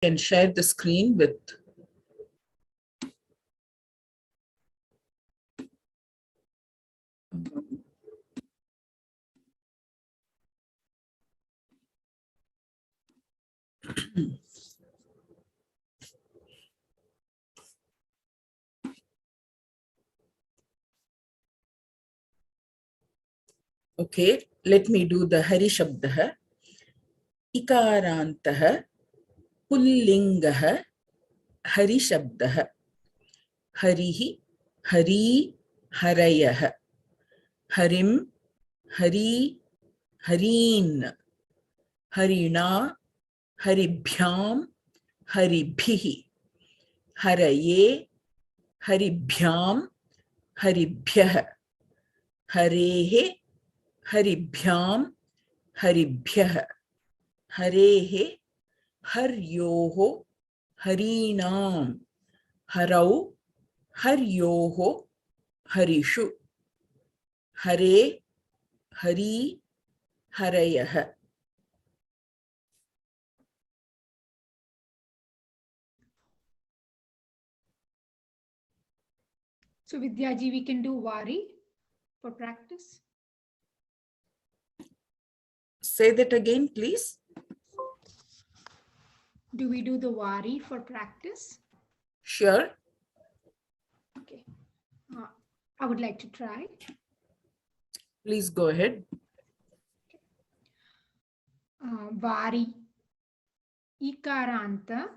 can share the screen with okay, let me do the Hari Shabdah. Ikarantah Pullingah Hari Shabdah. Harihi, Hari, Harayah. Harim, Hari, Hareen. Harina, Haribhyam, Haribhihi. Haraye, Haribhyam, Haribhyah. Harehe, Haribhyam, Haribhyah. Harehe, Haryoho, Harinam. Harau, Haryoho, Harishu. Hare, Hari, Harayah. So Vidyaji, we can do Vari for practice. Say that again, please. Do we do the Vari for practice? Sure. Okay. I would like to try. Please go ahead. Vari. Ikaranta.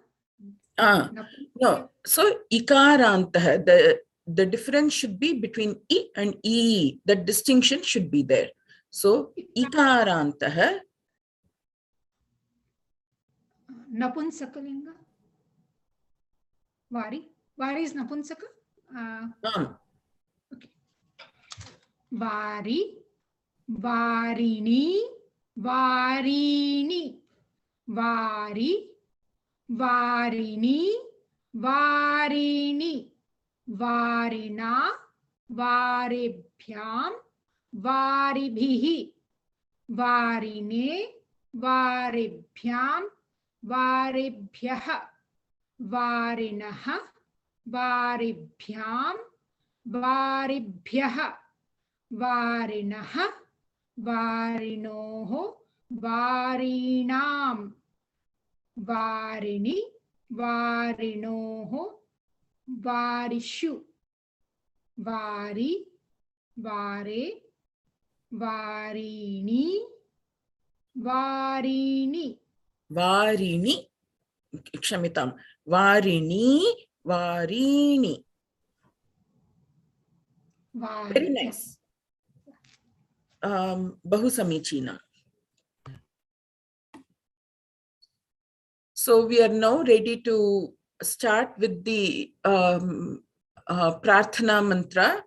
No. So ikarantah, the difference should be between I and E. The distinction should be there. So ikarantah. Napunsakalinga. Vari. Vari is Napunsaka. Okay. Vari. Varini. Varini. Vari. Varini. Varini. Varina. Varibhyam. Varibhihi. Varine. Varibhyam. Varibhyah. Varinaha. Varibhyam. Varibhyah. Varinaha. Varinoho. Varinam. Varini. Varinoho. Varishu. Vari. Vare. Varini. Varini. Varini. Kshamitam. Varini. Varini. Very nice. Bahu samichinam. So we are now ready to start with the Prarthana mantra.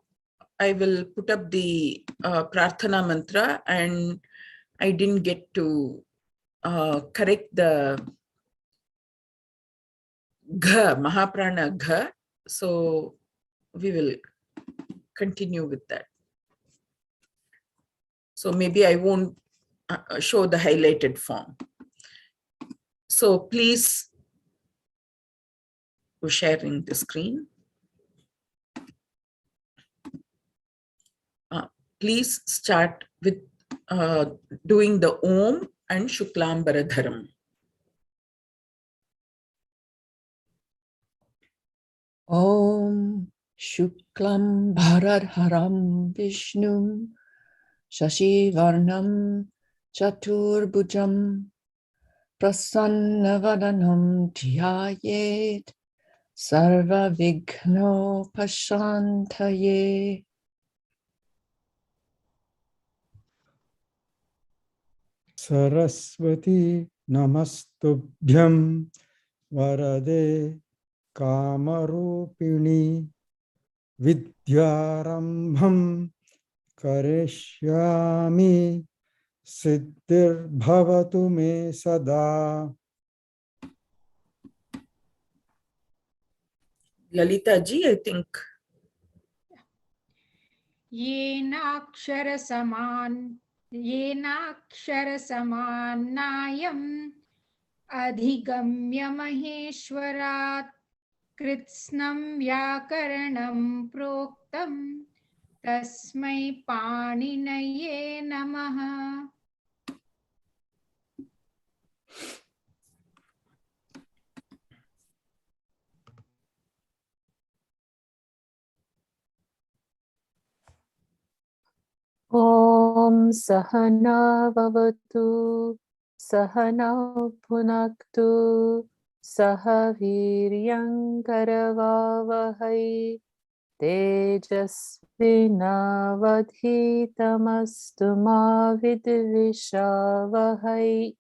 I will put up the Prarthana mantra, and I didn't get to correct the Gha, Mahaprana Gha. So we will continue with that. So maybe I won't show the highlighted form. So please, we're sharing the screen. Please start with doing the Om and Shuklam Baradharam. Om Shuklam Bharadharam Vishnum Shashivarnam Chaturbhujam Prasannavadanam Dhyayet Sarva Vigno Pashantaye. Saraswati Namastubhyam Varade Kamarupini Vidyarambham Karishyami Siddhir Bhavatu Me Sada. Lalita ji, I think. Yenakshara saman Nayam अधिगम्य महेश्वरात् कृत्स्नं व्याकरणं प्रोक्तं तस्मै पाणिनये नमः. Om Sahana Vavatu Sahanau Punaktu Sahaviryam Karavavahai Tejasvinavadhitamastu ma vidvishavahai.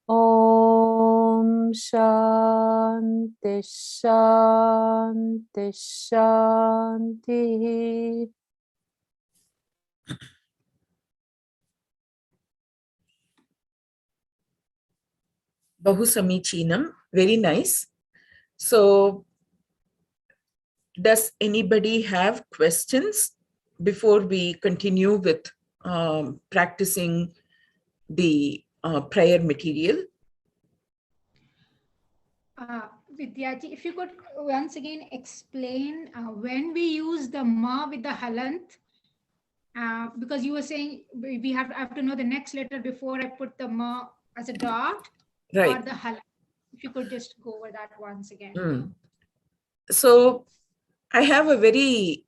Om Shanti Shanti Shanti. Bahu Samichinam. Very nice. So, does anybody have questions before we continue with practicing the prayer material? Vidyaji, if you could once again explain when we use the ma with the halant, because you were saying we have I have to know the next letter before I put the ma as a dot, Right. or the halant. If you could just go over that once again. So, I have a very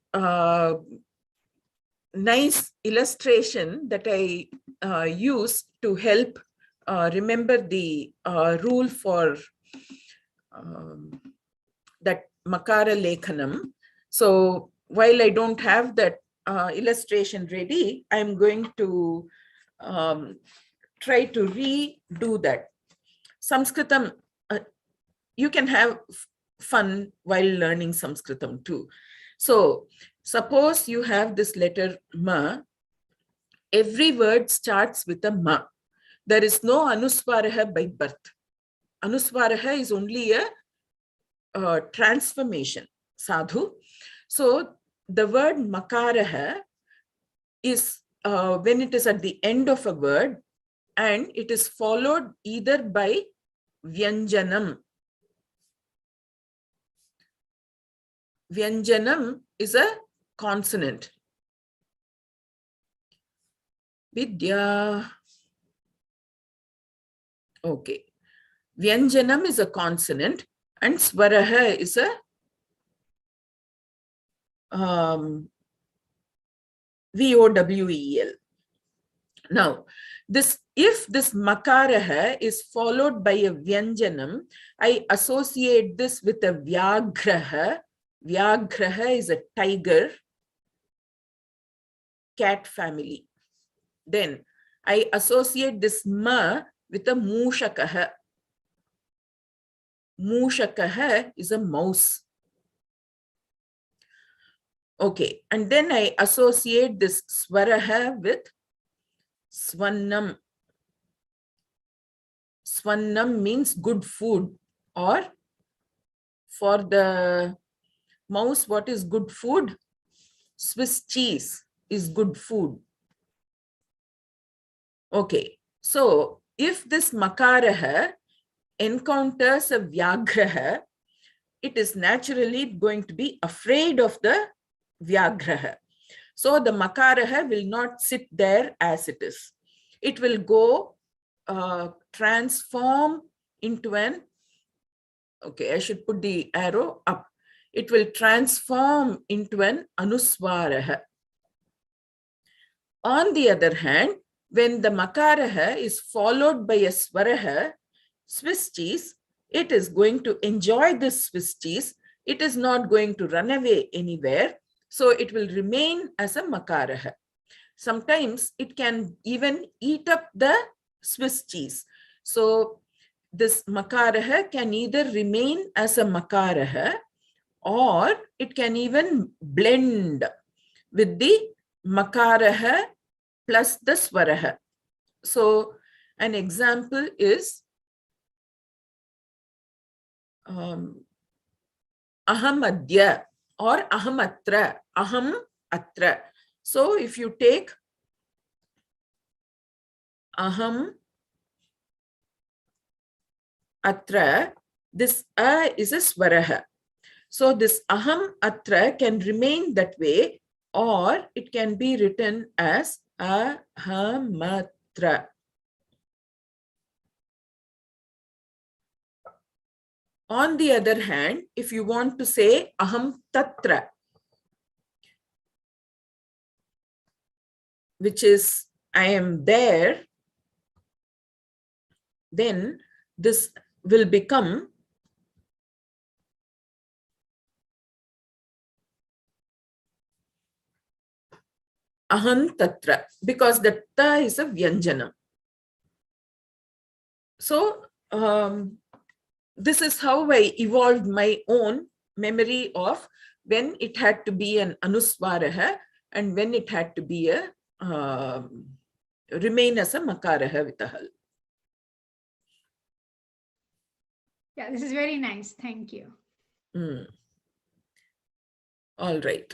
nice illustration that I use to help remember the rule for that Makara Lekhanam. So while I don't have that illustration ready, I'm going to try to redo that. Sanskritam, you can have fun while learning Sanskritam too. So suppose you have this letter ma. Every word starts with a ma. There is no anuswaraha by birth. Anuswaraha is only a transformation, sadhu. So the word makaraha is when it is at the end of a word and it is followed either by vyanjanam. Vyanjanam is a consonant. Vidya. Okay. Vyanjanam is a consonant and swaraha is a VOWEL. Now, if this makaraha is followed by a vyanjanam, I associate this with a vyagraha. Vyagraha is a tiger, cat family. Then I associate this ma with a mushakaha. Mushakaha is a mouse. Okay, and then I associate this swaraha with swannam. Swannam means good food, or for the mouse, what is good food? Swiss cheese is good food. Okay, so if this makaraha encounters a vyagraha, it is naturally going to be afraid of the vyagraha. So the makaraha will not sit there as it is. It will go transform into an, okay, I should put the arrow up. It will transform into an anuswaraha. On the other hand, when the makaraha is followed by a swaraha, Swiss cheese, it is going to enjoy this Swiss cheese. It is not going to run away anywhere. So it will remain as a makaraha. Sometimes it can even eat up the Swiss cheese. So this makaraha can either remain as a makaraha or it can even blend with the makaraha plus the swaraha. So an example is aham adya or aham atra. Aham atra. So if you take aham atra, this a is a swaraha. So this aham atra can remain that way, or it can be written as ahamatra. On the other hand, if you want to say aham tatra, which is I am there, then this will become aham tatra, because the ta is a vyanjana. So this is how I evolved my own memory of when it had to be an anuswaraha and when it had to be a remain as a makaraha with a hal. Yeah, this is very nice. Thank you. All right.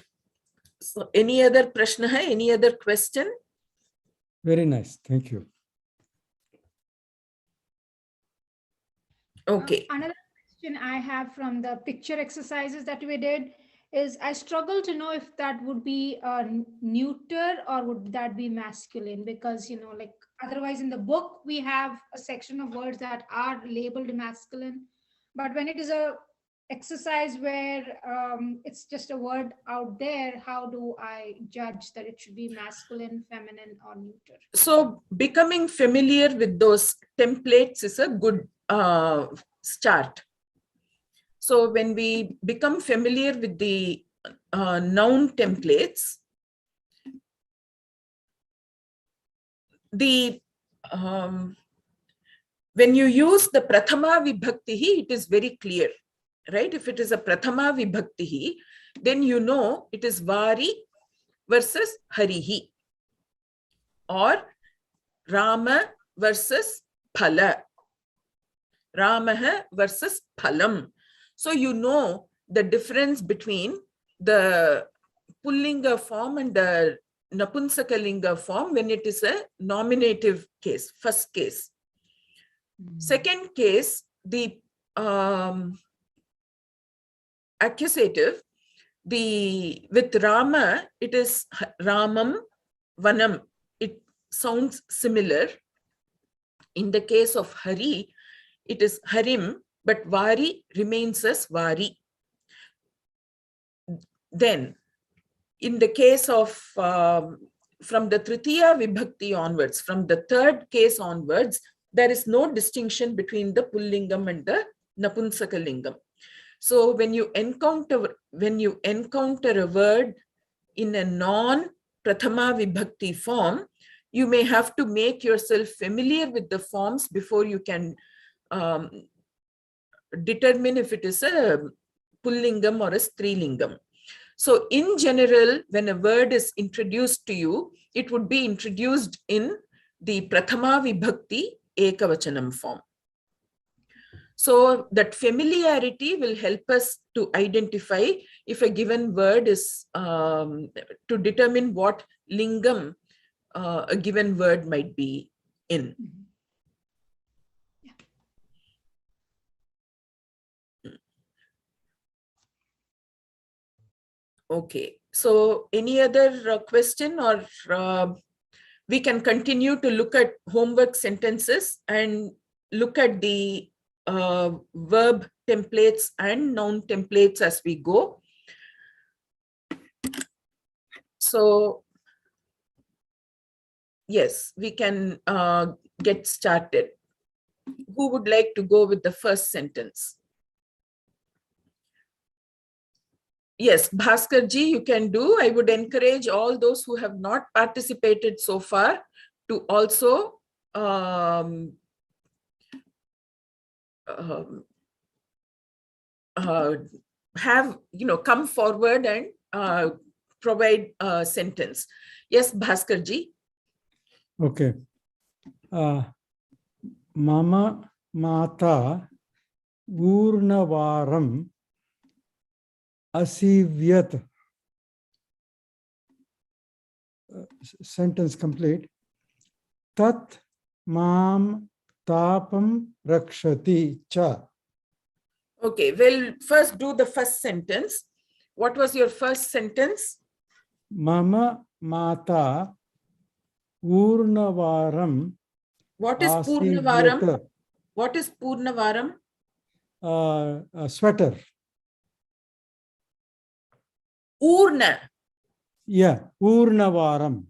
So any other prashna hai? Any other question? Very nice. Thank you. Okay. Another question I have from the picture exercises that we did is I struggle to know if that would be neuter or would that be masculine, because like otherwise in the book we have a section of words that are labeled masculine, but when it is a exercise where it's just a word out there, how do I judge that it should be masculine, feminine, or neuter? So becoming familiar with those templates is a good start. So when we become familiar with the noun templates, when you use the prathama vibhakti, it is very clear, right? If it is a prathama vibhakti, then you know it is vari versus harihi, or Rama versus phala, Ramaha versus phalam. So you know the difference between the pullinga form and the napunsakalinga form when it is a nominative case, first case. Second case, the accusative, with Rama, it is Ramam, Vanam. It sounds similar. In the case of Hari, it is Harim, but Vari remains as Vari. Then, in the case of, from the Tritiya Vibhakti onwards, from the third case onwards, there is no distinction between the Pullingam and the Napunsakalingam. So when you encounter a word in a non-Prathama Vibhakti form, you may have to make yourself familiar with the forms before you can determine if it is a Pullingam or a Strilingam. So in general, when a word is introduced to you, it would be introduced in the Prathama Vibhakti Ekavachanam form. So that familiarity will help us to identify if a given word is, to determine what lingam a given word might be in. Okay, so any other question, or we can continue to look at homework sentences and look at the verb templates and noun templates as we go. So yes, we can get started. Who would like to go with the first sentence? Yes, Bhaskar ji, you can do. I would encourage all those who have not participated so far to also have, come forward and provide a sentence. Yes, Bhaskar ji. Okay. Mama Mata Urnavaram Asivyat. Sentence complete. Tat Mam tapam rakshati cha. Okay, we'll first do the first sentence. What was your first sentence? Mama mata urnavaram What is Purnavaram? asivyata. What is Purnavaram? A sweater. Urna. Yeah, urnavaram.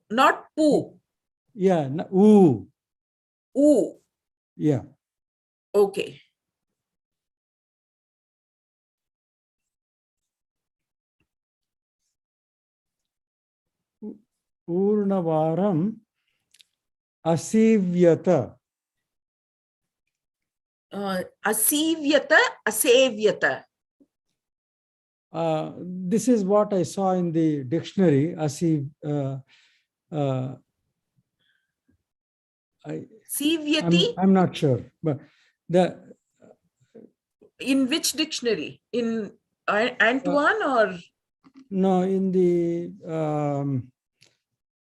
Not Pu. Yeah, oo. Yeah. Okay. Urnavaram asivyata. Asivyata, asevyata. This is what I saw in the dictionary. Sivyati? I'm not sure, but In which dictionary? In Antoine or? no, in the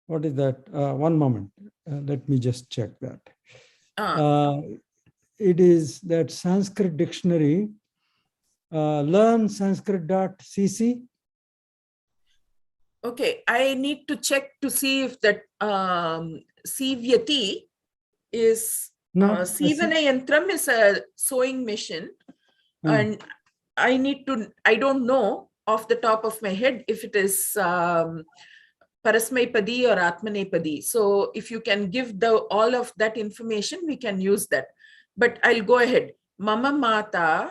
what is that? One moment. Let me just check that. It is that Sanskrit dictionary. Learn Sanskrit.cc. Okay, I need to check to see if that Sivyati is Sivana Yantram is a sewing machine, and I don't know off the top of my head if it is Parasmaipadi or Atmanepadi. So if you can give all of that information, we can use that. But I'll go ahead. Mama Mata.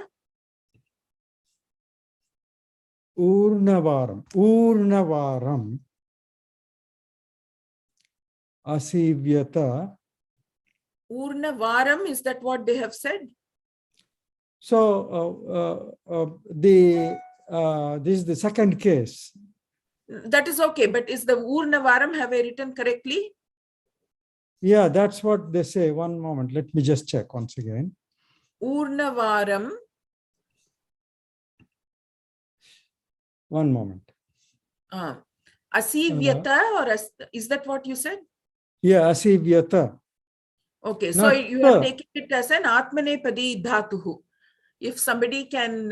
Urnavaram asivyata. Urnavaram, is that what they have said? So this is the second case. That is okay, but is the Urnavaram, have I written correctly? Yeah, that's what they say. One moment, let me just check once again. Urnavaram. One moment. Asivyata, or is that what you said? Yeah, asivyata. Okay, so you have taken it as an Atmanepadi dhatuhu. If somebody can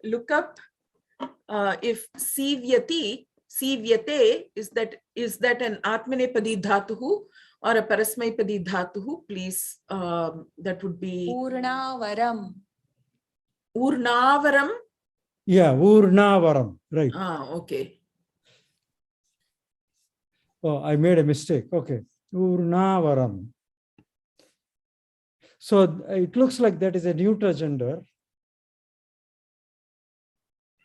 look up if Sivyati, Sivyate, is that an Atmanepadi dhatuhu or a Parasmaipadi dhatuhu, please, that would be Purnavaram. Urnavaram. Yeah, Urnavaram, right. Okay. Oh, I made a mistake. Okay, Urnavaram. So it looks like that is a neuter gender.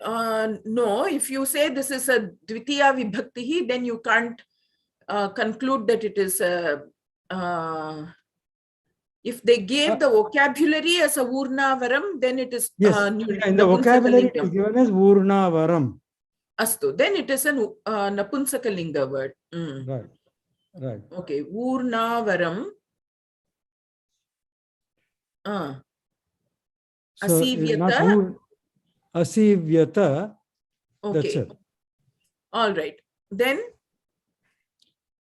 No, if you say this is a Dvitiya Vibhaktihi, then you can't conclude that it is a, if they gave the vocabulary as a Urnavaram, then it is yes, in the vocabulary it is given as Urnavaram. Astu, then it is a Napunsakalinga word. Right, right. Okay, Urnavaram. Asivyata. Asivyata. Okay. That's it. All right. Then.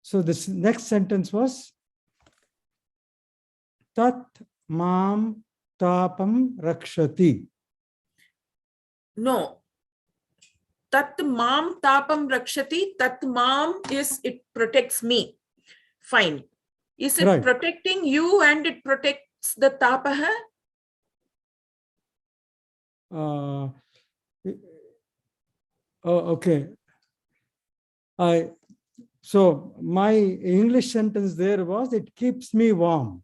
So this next sentence was Tat mam tapam rakshati. No. Tat mam tapam rakshati. Tat mam is it protects me. Fine. Is it protecting you and it protects the tapaha? Okay. So my English sentence there was, it keeps me warm.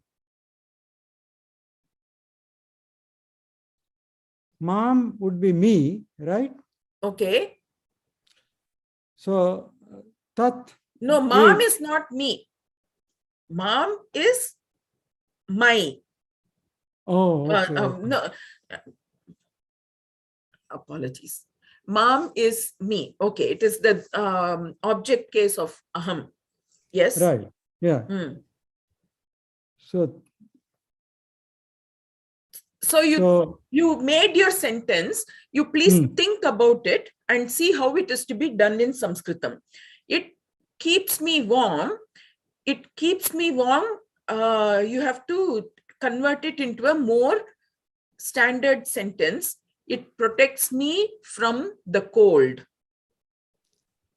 Mom would be me, right? Okay. So tat. No, mom is not me. Mom is my. Oh, okay. No. Apologies. Mom is me. Okay, it is the object case of aham. Yes. Right. Yeah. So you made your sentence. You please think about it and see how it is to be done in Sanskritam. It keeps me warm. It keeps me warm you have to convert it into a more standard sentence. It protects me from the cold,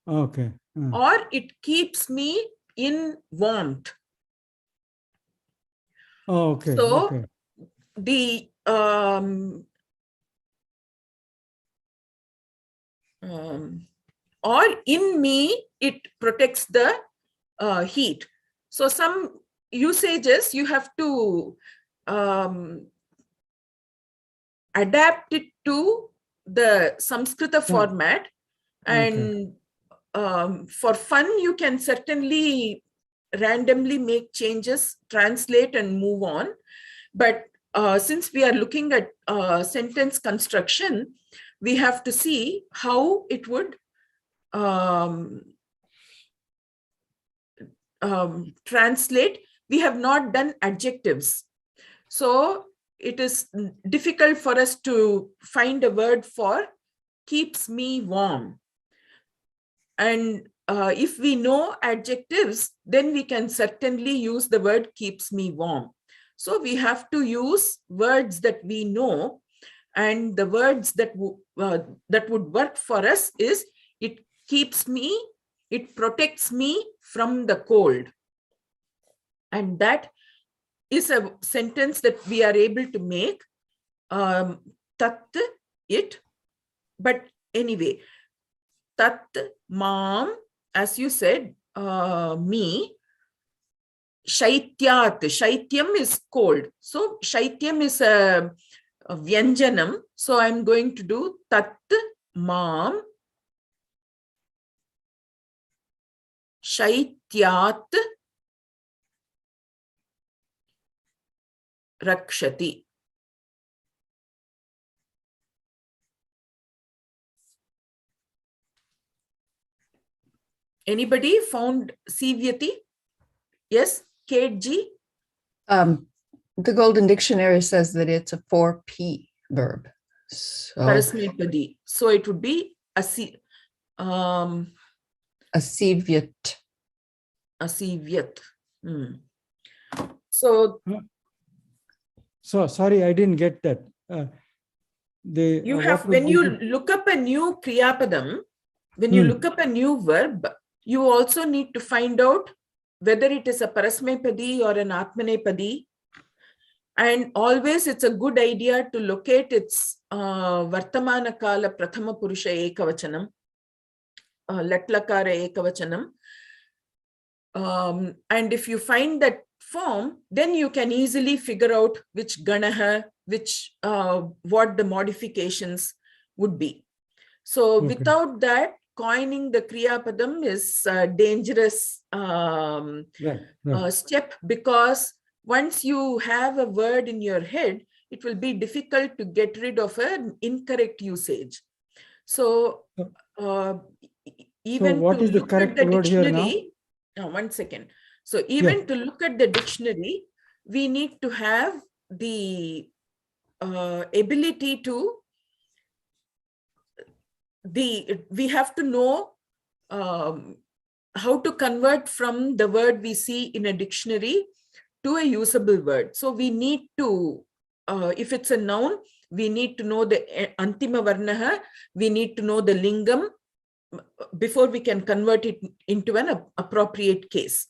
Okay. or it keeps me in warmth. Oh, okay. So Okay. the or in me, it protects the heat. So some usages you have to adapt it to the Samskrita format, and for fun you can certainly randomly make changes, translate and move on. But since we are looking at sentence construction, we have to see how it would translate. We have not done adjectives, so it is difficult for us to find a word for keeps me warm. And if we know adjectives, then we can certainly use the word keeps me warm. So we have to use words that we know, and the words that would work for us is it keeps me, it protects me from the cold. And that is a sentence that we are able to make. Tat, it. But anyway, tat, mam, as you said, me. Shaityat. Shaityam is cold. So Shaityam is a vyanjanam. So I'm going to do tat, mam. Shaityat rakshati. Anybody found Sivyati? Yes, Kate G? The Golden Dictionary says that it's a 4P verb. So Parasmepadi. So it would be asivyat. Asivyat. So sorry, I didn't get that. you have, when you look up a new Kriyapadam, when you look up a new verb, you also need to find out whether it is a Parasmepadi or an Atmanepadi. And always it's a good idea to locate its Vartamana Kala Prathama Purusha Ekavachanam, Latlakara Ekavachanam. And if you find that form, then you can easily figure out which Ganaha, which what the modifications would be. So without that, coining the Kriya Padam is a dangerous step, because once you have a word in your head, it will be difficult to get rid of an incorrect usage. So even what to is the look at correct the word here now? dictionary, one second. So even to look at the dictionary, we need to have the ability to, we have to know how to convert from the word we see in a dictionary to a usable word. So we need to, if it's a noun, we need to know the antima varnaha, we need to know the lingam before we can convert it into an appropriate case.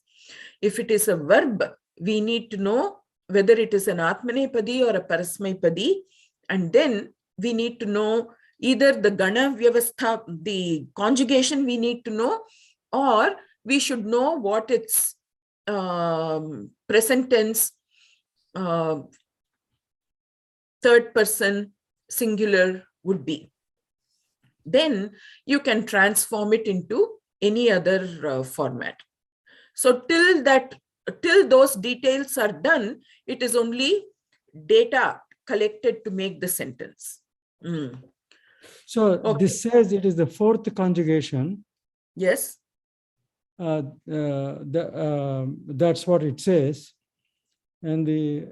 If it is a verb, we need to know whether it is an Atmanepadi or a Parasmepadi, and then we need to know either the Gana Vyavastha, the conjugation we need to know, or we should know what its present tense, third person, singular would be. Then you can transform it into any other format. So till those details are done, it is only data collected to make the sentence. So this says it is the fourth conjugation. Yes. That's what it says. And the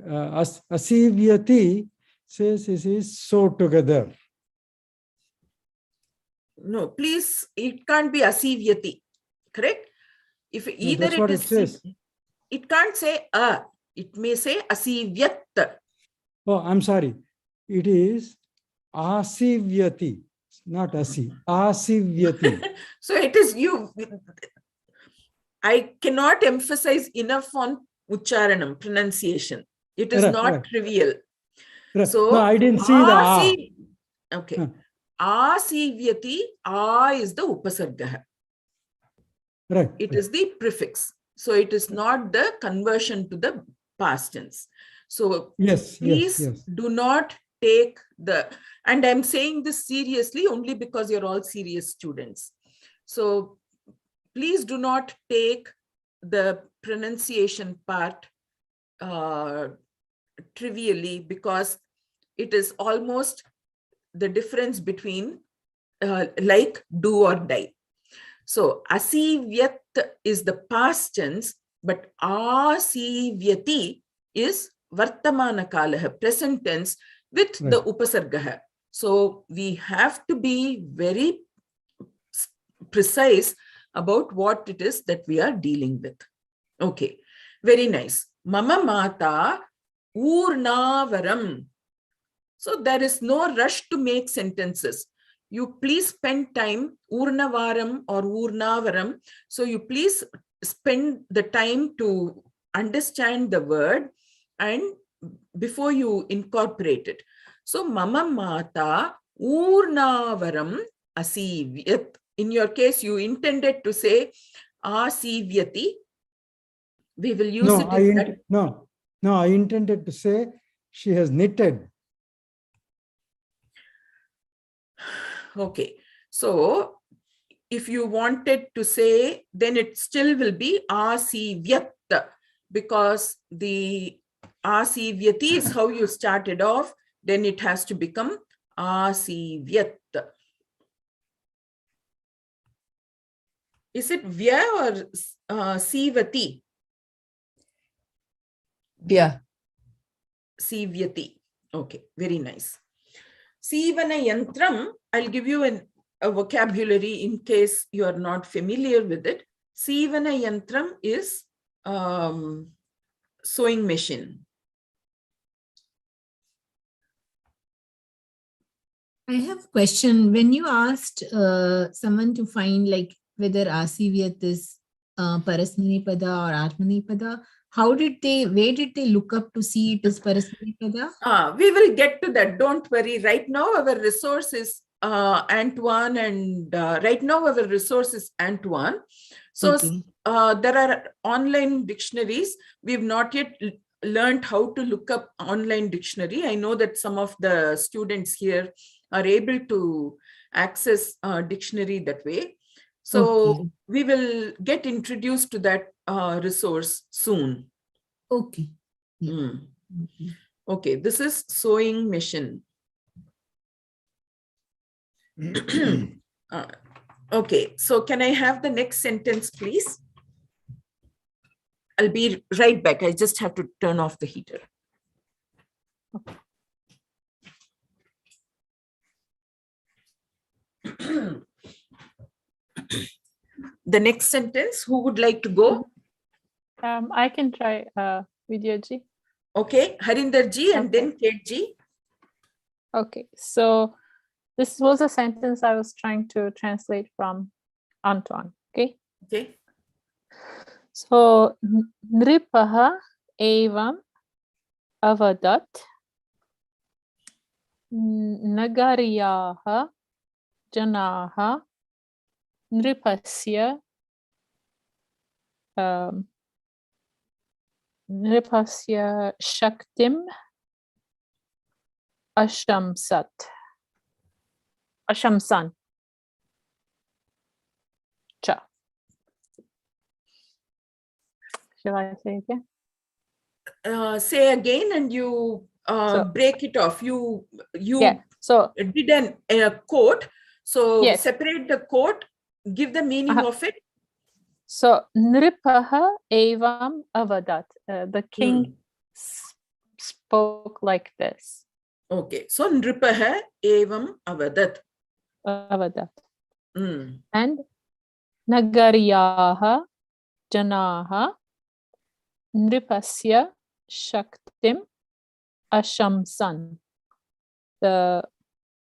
asivyati says it is so together. No, please, it can't be asivyati, correct? If either that's what it says. it can't say a. It may say asivyat. Oh, I'm sorry. It is asivyati, not asi. Asivyati. So it is you. I cannot emphasize enough on ucharanam, pronunciation. It is Right, not right. trivial. Right. So, No, I didn't see the a. Okay. Huh. Asivyati, a is the upasarga. Right. It is the prefix. So it is not the conversion to the past tense. So Yes, please yes. do not take the, and I'm saying this seriously only because you're all serious students. So please do not take the pronunciation part trivially, because it is almost the difference between like do or die. So asivyat is the past tense, but asivyati is vartamana kalaha, present tense with the upasargaha. So we have to be very precise about what it is that we are dealing with. Okay, very nice. Mama mata urnavaram. So there is no rush to make sentences. You please spend time, urnavaram or urnavaram. So you please spend the time to understand the word and before you incorporate it. So mama mata urnavaram asivyat. In your case, you intended to say asivyati. We will use No, it in that. no, I intended to say she has knitted. Okay, so if you wanted to say, then it still will be asivyat, because the asivyati is how you started off, then it has to become asivyat. Is it vya or sivati? Yeah. Sivyati. Okay, very nice. Sivana yantram, I'll give you a vocabulary in case you are not familiar with it. Sivana yantram is sewing machine. I have a question. When you asked someone to find like whether Asivyat is Parasmanipada or Atmanipada, where did they look up to see it as Parasmanipada? We will get to that. Don't worry. Right now, our resource is Antoine, and right now our resource is Antoine. So Okay. there are online dictionaries. We've not yet learned how to look up online dictionary. I know that some of the students here are able to access dictionary that way. So Okay. we will get introduced to that resource soon. Okay. Yeah. Mm. Okay. Okay, this is sewing machine. Okay, so can I have the next sentence, please? I'll be right back. I just have to turn off the heater. The next sentence, who would like to go? I can try Vidyaji. Okay, Harinder ji and Okay. then Kate ji. Okay, so this was a sentence I was trying to translate from Antoine. Okay. Okay. So Nripaha evam avadat nagariyaha janaha nripasya nripasya shaktim ashamsan. Cha. Shall I say again? Say again, and you break it off. You Yeah. So did a quote. So yes. separate the quote, give the meaning of it. So Nripaha evam avadat. The king spoke like this. Okay. So Nripaha evam avadat. Avadat. Mm. And Nagariyaha janaha nripasya Shaktim Ashamsan. The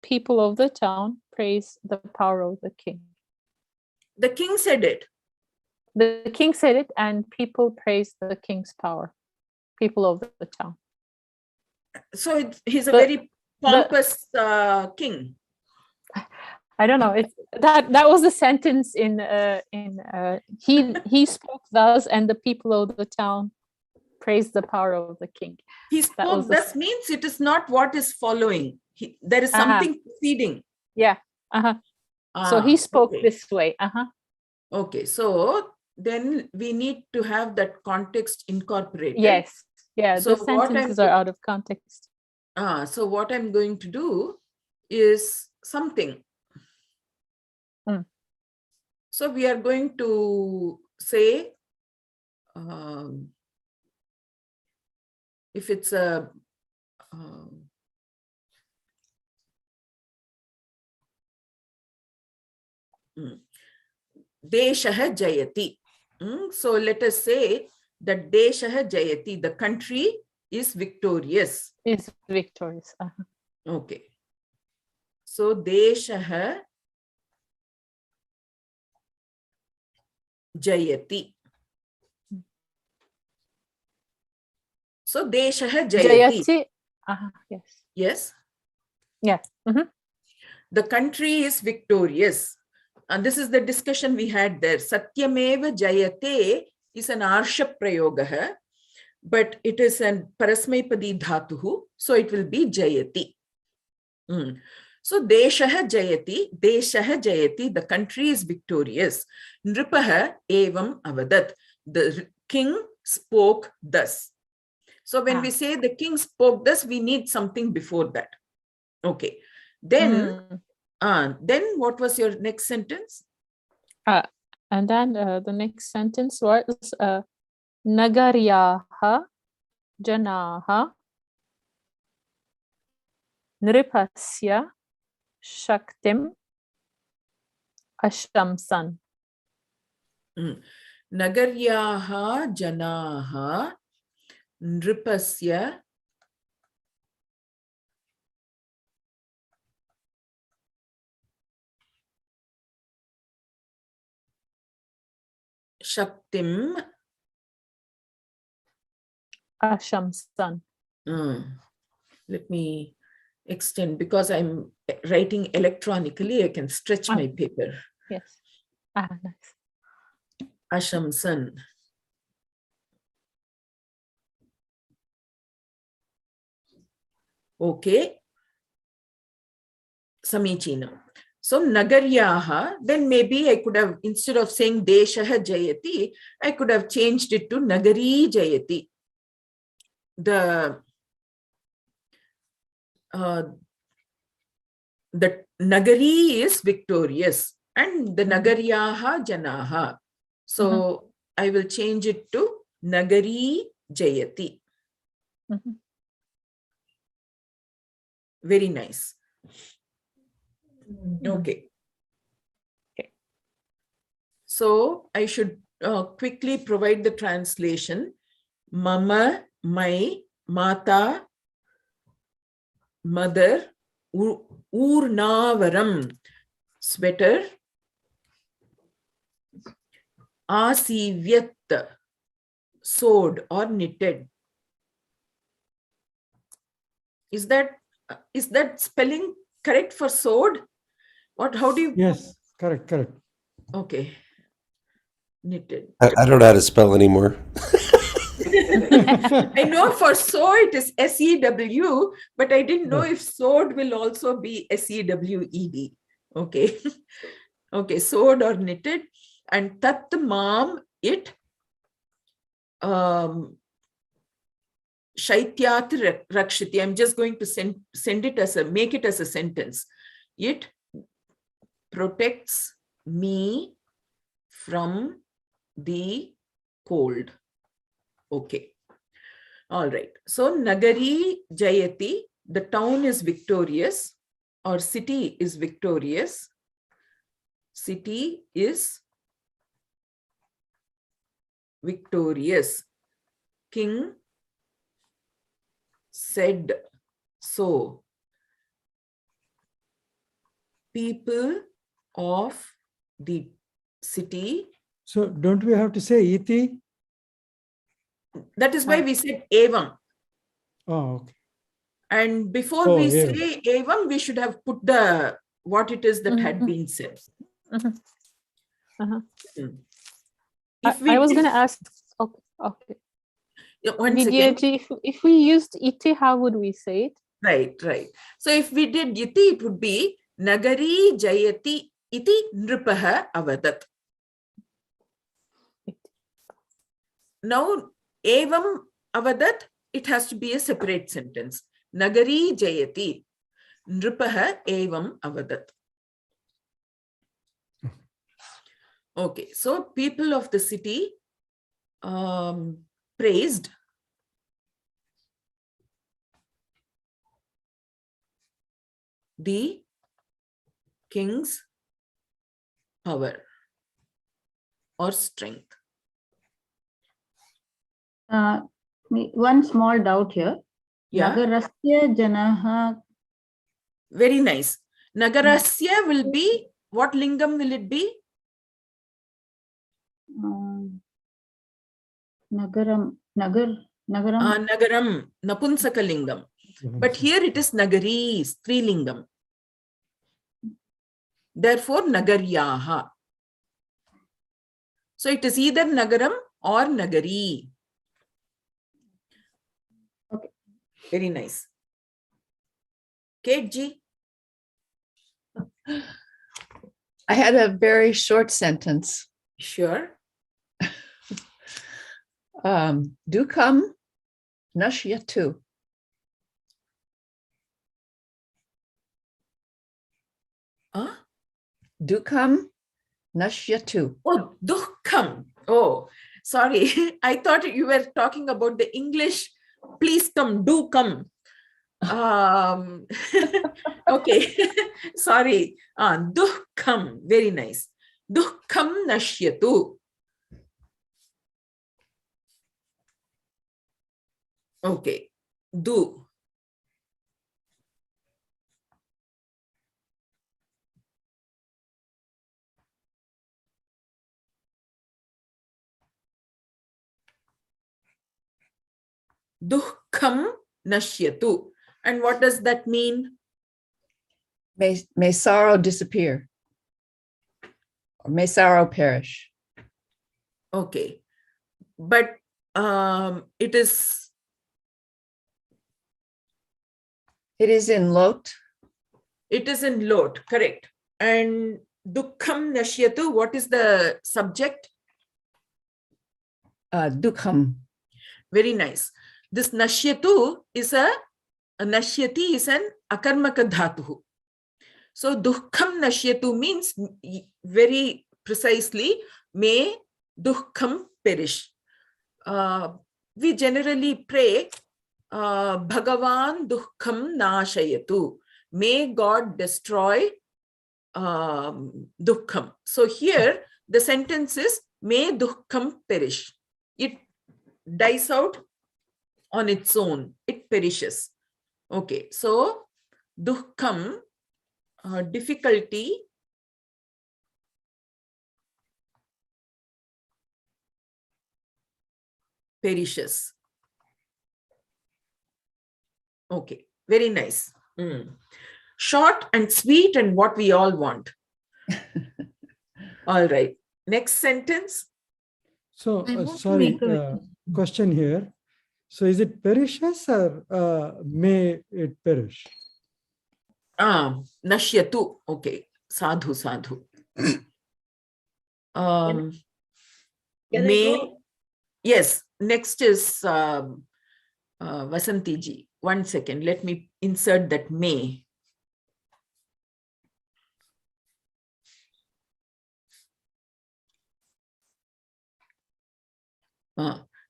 people of the town praise the power of the king. The king said it. The king said it, and people praise the king's power. People of the town. So he's a The- very pompous king. I don't know. It's that was the sentence in he spoke thus, and the people of the town praised the power of the king. He That was spoke, the- thus means it is not what is following. There is Uh-huh. something preceding. Yeah. So he spoke okay. this way. Okay, so then we need to have that context incorporated. Yes. Yeah. So the what sentences I'm are out of context. so what I'm going to do is something. Mm. So we are going to say, if it's a Deshah Jayati. So let us say that Deshah Jayati, the country is victorious. Is victorious. Okay. So Deshah Jayati. So Deshah Jayati. Jayati. Yes. Yes. Yeah. The country is victorious. And this is the discussion we had there. Satyameva Jayate is an Arsha Prayogaha, but it is an Parasmaipadi Dhatuhu, so it will be Jayati. So Deshaha Jayati, the country is victorious. Nripaha Evam Avadat, the king spoke thus. So when we say the king spoke thus, we need something before that. Okay. Then what was your next sentence? And then the next sentence was Nagaryaha Janaha Nripasya Shaktim Ashamsan. Nagaryaha Janaha Nripasya Shaktim Ashamsan. Let me extend, because I'm writing electronically, I can stretch my paper. Yes. Nice. Ashamsan. Okay. Samichinam. So Nagaryaha, then maybe I could have, instead of saying Deshaha Jayati, I could have changed it to Nagari Jayati. The Nagari is victorious and the Nagaryaha Janaha. So I will change it to Nagari Jayati. Very nice. Okay. So I should quickly provide the translation. Mama, my, Mata, mother, Urnavaram, sweater, Asivyat, sewed or knitted. Is that spelling correct for sewed? How do you? Yes, correct. Okay. Knitted. I don't know how to spell anymore. I know for sew it is SEW, but I didn't know if sewed will also be SEWED. Okay. Okay, sewed or knitted. And tat mom, it Shaityat Rakshiti. I'm just going to send it as make it as a sentence. It protects me from the cold. Okay. All right. So Nagari Jayati, the town is victorious or city is victorious. City is victorious. King said so. People of the city. So don't we have to say iti? That is why we said evam. Oh, okay. And before Oh, we evam. say evam, we should have put the what it is that had been said. Mhm. Uh-huh. If I was did- going to ask. Okay. once again, Vidyaji, if we used iti, how would we say it? right. So if we did iti, it would be Nagari Jayati iti nripaha avadat. Now, evam avadat, it has to be a separate sentence. Nagari Jayati nripaha evam avadat. Okay, so people of the city praised the king's power or strength. One small doubt here. Yeah, Nagarasya janaha. very nice. Nagarasya will be, what lingam will it be? Nagaram. Nagaram, Napunsaka lingam. But here it is Nagari, Strilingam. Therefore, Nagaryaha. So it is either Nagaram or Nagari. Okay. Very nice. Kate G. I had a very short sentence. Sure. Dukam nashyatu. Huh? Dukam nashyatu. Oh, dukkam. Oh, sorry. I thought you were talking about the English. Please come, do come. Okay. Sorry. Dukkam. Very nice. Dukkam nashyatu. Okay. Do. Dukkam nashyatu. And what does that mean? May sorrow disappear. Or may sorrow perish. Okay. But it is in Lot. It is in Lot, correct. And Dukkham Nashyatu, what is the subject? Dukham. Very nice. This Nashyatu is Nashyati is an Akarmaka Dhatuhu. So Dukkham Nashyatu means very precisely, may Dukkham perish. We generally pray, Bhagavan Dukkham Nashayatu. May God destroy Dukkham. So here the sentence is, may Dukkham perish. It dies out on its own. It perishes. Okay, so Dukkham, difficulty, perishes. Okay, very nice. Short and sweet and what we all want. All right. Next sentence. I So, want to sorry, make a- question here. So is it perishes or may it perish? Nashyatu. Okay. Sadhu, sadhu. Can I May. go? Yes. Next is Vasanti ji. 1 second. Let me insert that may.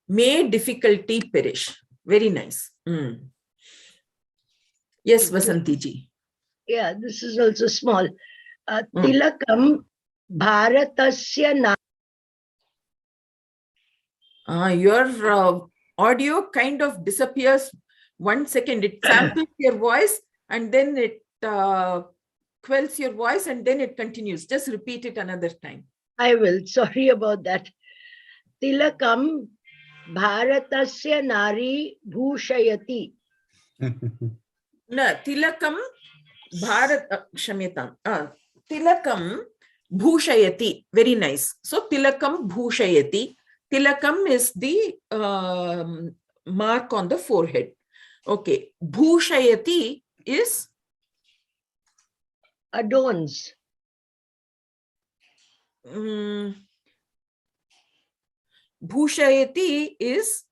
May difficulty perish. Very nice. Yes, Vasanti ji. Yeah, this is also small. Tilakam Bharatasya Your audio kind of disappears 1 second, it samples your voice and then it quells your voice and then it continues. Just repeat it another time. I will. Sorry about that. Tilakam Bharatasya Nari Bhushayati. Na tilakam Bharat Kshamyatam. Tilakam Bhushayati. Very nice. So Tilakam Bhushayati. Tilakam is the mark on the forehead. Okay. Bhushayati is Adorns. Bhushayati is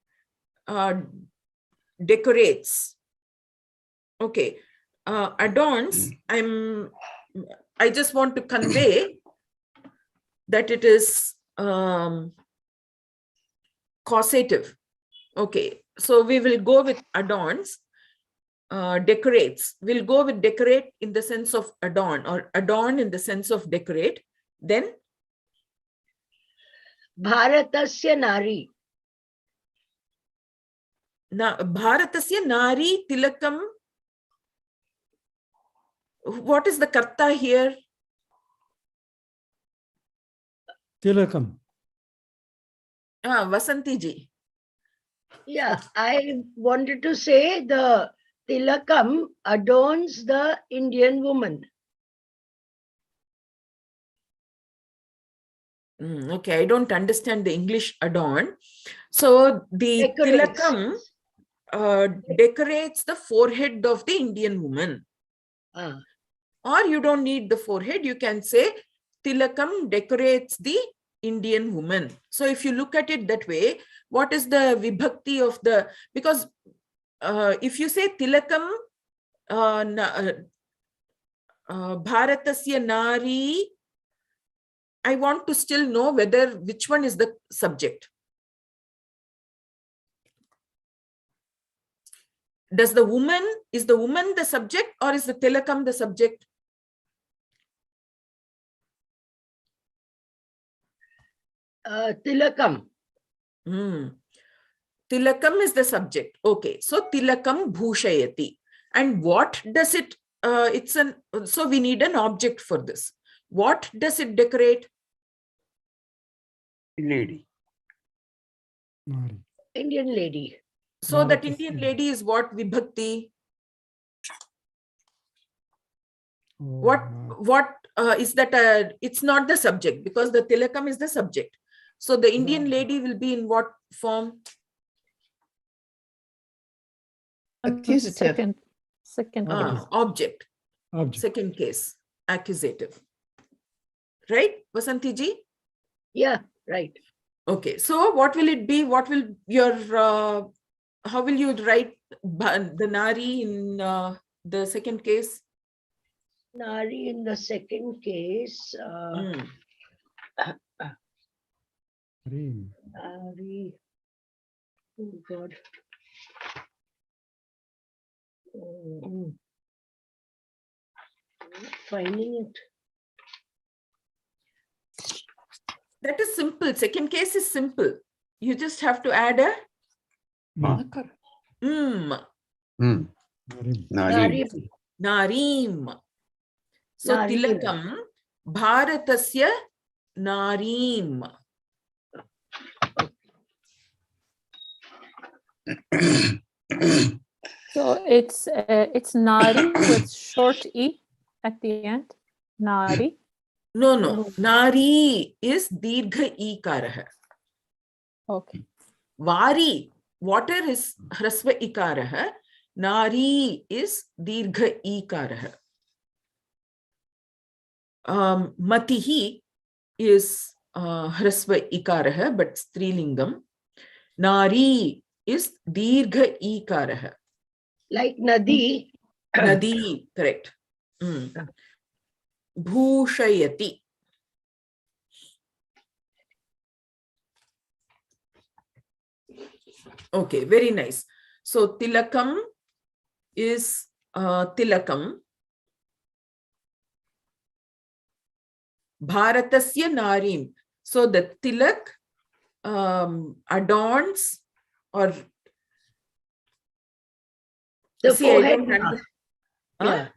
decorates. Okay. Adorns, I just want to convey that it is causative. Okay. So we will go with adorns. Decorates. We'll go with decorate in the sense of adorn, or adorn in the sense of decorate. Then Bharatasya Nari. Bharatasya Nari Tilakam. What is the karta here? Tilakam. Vasanti ji. Yeah, I wanted to say the Tilakam adorns the Indian woman. Okay, I don't understand the English adorn. So the Decorates. Tilakam decorates the forehead of the Indian woman. Or you don't need the forehead. You can say Tilakam decorates the Indian woman. So if you look at it that way, what is the vibhakti of the, because if you say Tilakam Bharatasya Nari, I want to still know whether which one is the subject. Is the woman the subject, or is the Tilakam the subject? Tilakam. Tilakam is the subject. Okay, so Tilakam Bhushayati. And what does it, so we need an object for this. What does it decorate? Lady. Nari. Indian lady. So that Indian lady is what vibhakti? What is that? It's not the subject, because the Tilakam is the subject. So the Indian lady will be in what form? Accusative. Second. Object. Object. Second case, accusative. Right, Vasanti ji? Yeah, right. Okay, so what will it be? What will your, how will you write the Nari in the second case? Nari in the second case. Reem. Nari. Oh God. Finding it. That is simple. Second case is simple. You just have to add a Marker. Narim. Nari. Nareem. So Nareem. Tilakam Bharatasya Nareem. So it's Nari with short E at the end. Nari. No. Nari is Dirgha Ikarah. Okay. Vari, water is Hrasva Ikarah. Nari is Dirgha Ikarah. Matihi is Hrasva Ikarah, but Strilingam. Nari is Dirgha Ikarah. Like Nadi. Nadi, correct. Bhushayati. Okay, very nice. So Tilakam is Tilakam. Bharatasya Narim. So the Tilak adorns or The See, I forehead don't mark. understand. Yeah.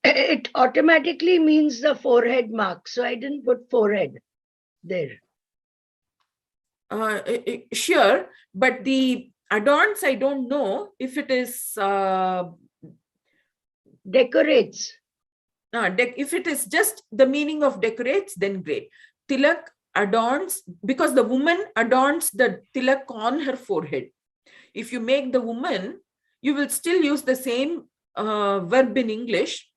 It automatically means the forehead mark. So I didn't put forehead there. Sure, but the adorns, I don't know if it is Decorates. if it is just the meaning of decorates, then great. Tilak adorns, because the woman adorns the tilak on her forehead. If you make the woman, you will still use the same verb in English,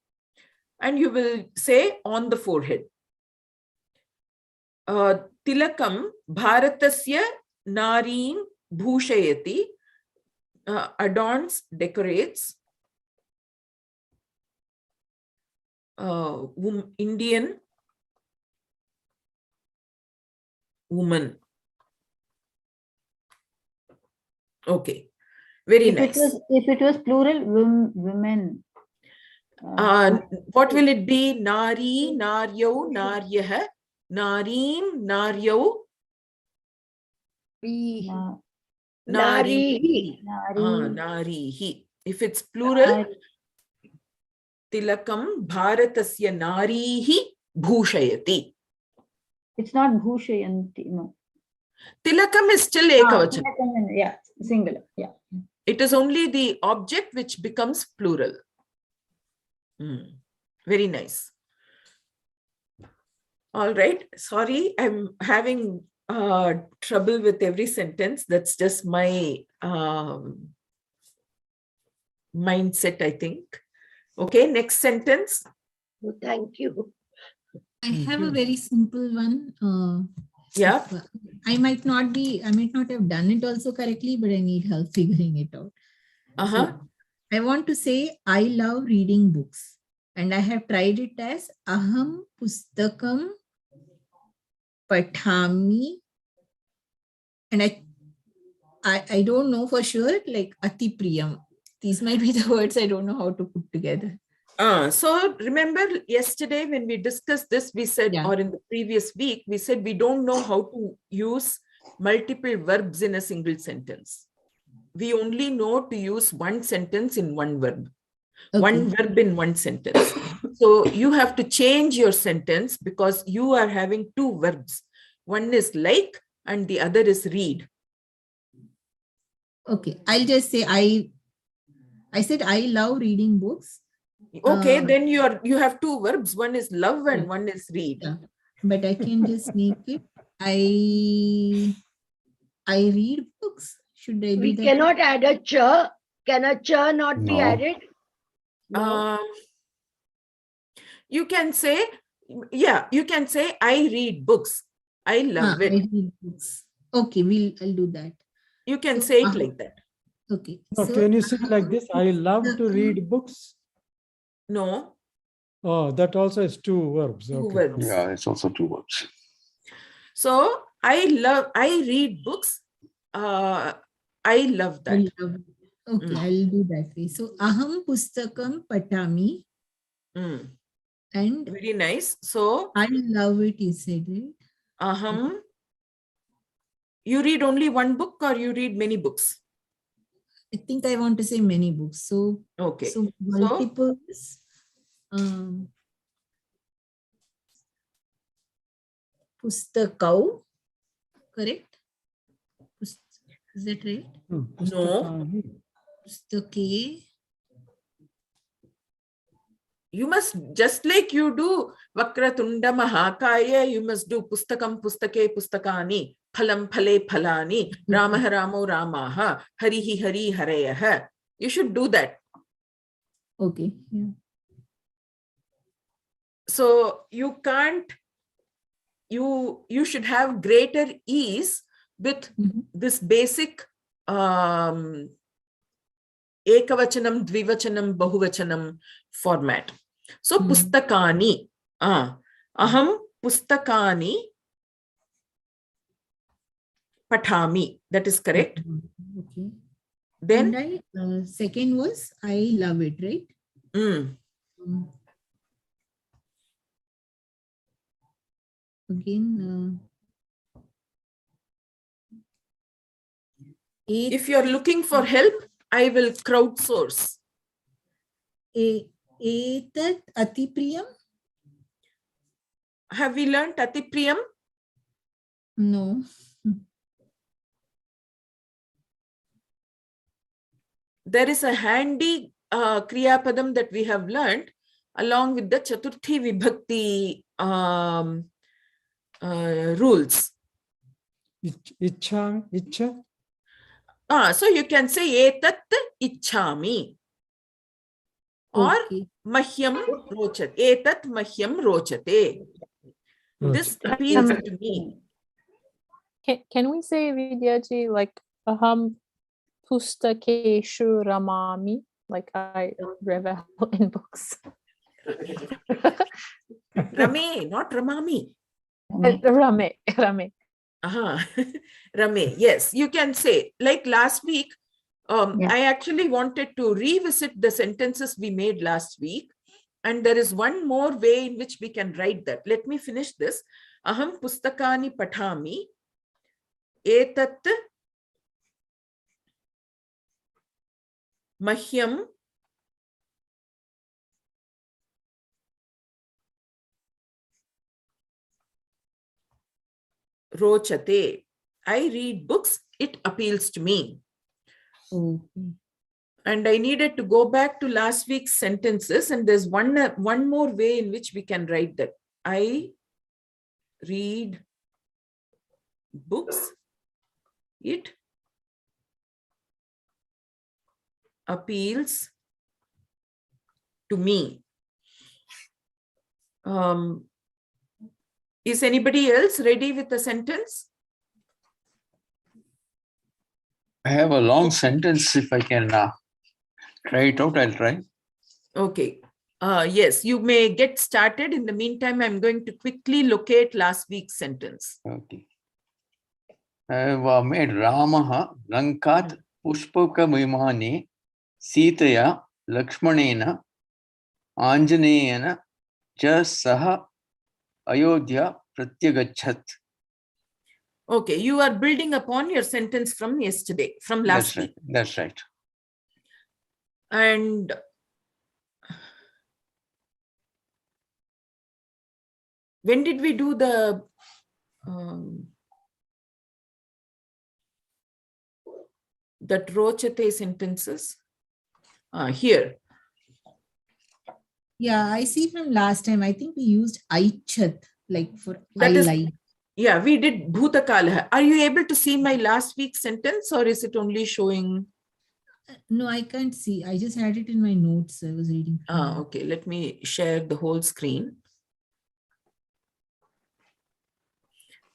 and you will say on the forehead. Tilakam bharatasya nareem bhushayati, adorns, decorates Indian woman. Okay, very nice. If it was plural, women. What will it be? Nari, naryau, naryah, nareem, naryau, Na- narihi. Nari. Narihi. If it's plural, Nari. tilakam bharatasya narihi bhushayati. It's not bhushayanti. No. Tilakam is still ekavachan. Yeah, singular. Yeah. It is only the object which becomes plural. Very nice. All right. Sorry, I'm having trouble with every sentence. That's just my mindset, I think. Okay, next sentence. Oh, thank you. I have a very simple one. Yeah. I might not have done it also correctly, but I need help figuring it out. So I want to say I love reading books, and I have tried it as aham pustakam pathami, and I don't know for sure, like ati priyam. These might be the words I don't know how to put together. So remember yesterday when we discussed this, we said, or in the previous week, we said we don't know how to use multiple verbs in a single sentence. We only know to use one sentence in one verb, one verb in one sentence. So you have to change your sentence because you are having two verbs. One is like and the other is read. Okay, I'll just say I said I love reading books. Okay, then you have two verbs. One is love and one is read. Yeah. But I can just make it I read books. Should I do We that? cannot add a cha. Can a cha not be No. added? No. You can say, yeah, you can say I read books. I love it. I read books. Okay, I'll do that. You can say it like that. Okay. No, can you say like this? I love to read books. No. Oh, that also is two verbs. Two Okay. verbs. Yeah, it's also two words. So I read books. I love that. Okay, I'll do that way. So aham pustakam patami. And very nice. So I love it, you said, right? Aham. You read only one book or you read many books? I think I want to say many books. So okay. So multiples. Pustakau, correct? Is that right? No. Pustake. You must, just like you do Vakratunda Mahakaya, you must do Pustakam Pustake Pustakani, Phalam Phale Phalani, Ramaha Ramo Ramaha, Harihi Hari Harayaha. You should do that. Okay. Yeah. So you can't, you should have greater ease with this basic ekavachanam, dvivachanam, bahuvachanam format. So pustakani, aham pustakani pathami. That is correct. Okay. Then and second was I love it, right? Again, if you are looking for help, I will crowdsource. Etat atipriyam? Have we learned atipriyam? No. There is a handy kriya padam that we have learned along with the Chaturthi Vibhakti rules. Icha. So you can say etat ichhami or Okay. mahyam rochate. Etat mahyam rochate. This appeals to me. Can we say, Vidyaji, like aham pustakeshu ramami, like I revel in books? Rame, not Ramami. Rame. Rame, yes, you can say. Like last week, Yeah. I actually wanted to revisit the sentences we made last week. And there is one more way in which we can write that. Let me finish this. Aham pustakani pathami. Etat mahyam rochate. I read books, it appeals to me. And I needed to go back to last week's sentences, and there's one more way in which we can write that. I read books, it appeals to me. Is anybody else ready with the sentence? I have a long sentence. If I can try it out, I'll try. Okay. Yes, you may get started. In the meantime, I'm going to quickly locate last week's sentence. Okay. I have made Ramaha Lankat Pushpaka Vimane Sitaya Lakshmanena Anjaneyana Ja Saha Ayodhya Pratyagachat. Okay, you are building upon your sentence from yesterday, from last week. That's right. And when did we do the that rochate sentences? Here. Yeah, I see from last time. I think we used aichat, like for That I is- like. Yeah, we did bhutakala. Are you able to see my last week's sentence, or is it only showing? No, I can't see. I just had it in my notes. I was reading. from. Okay, let me share the whole screen.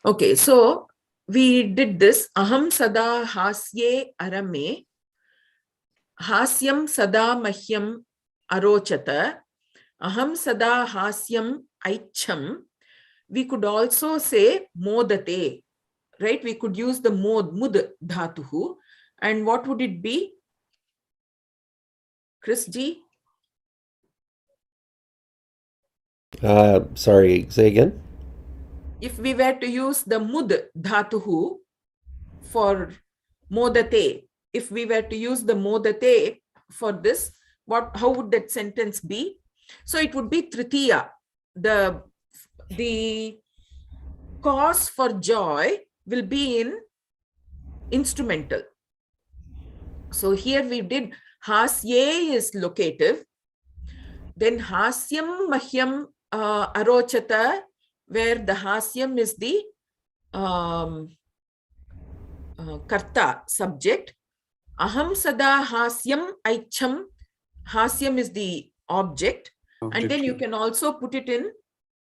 Okay, so we did this. Aham sada hasye arame. Hasyam sada mahyam arochata. Aham sada hasyam aicham. We could also say modate, right? We could use the mud dhatuhu. And what would it be? Chris G? Sorry, say again. If we were to use the mud dhatuhu for modate, if we were to use the modate for this, how would that sentence be? So it would be tritiya. The cause for joy will be in instrumental. So here we did hasye is locative. Then hasyam mahyam arochata, where the hasyam is the karta subject. Aham sada hasyam aicham. Hasyam is the object. And then you can also put it in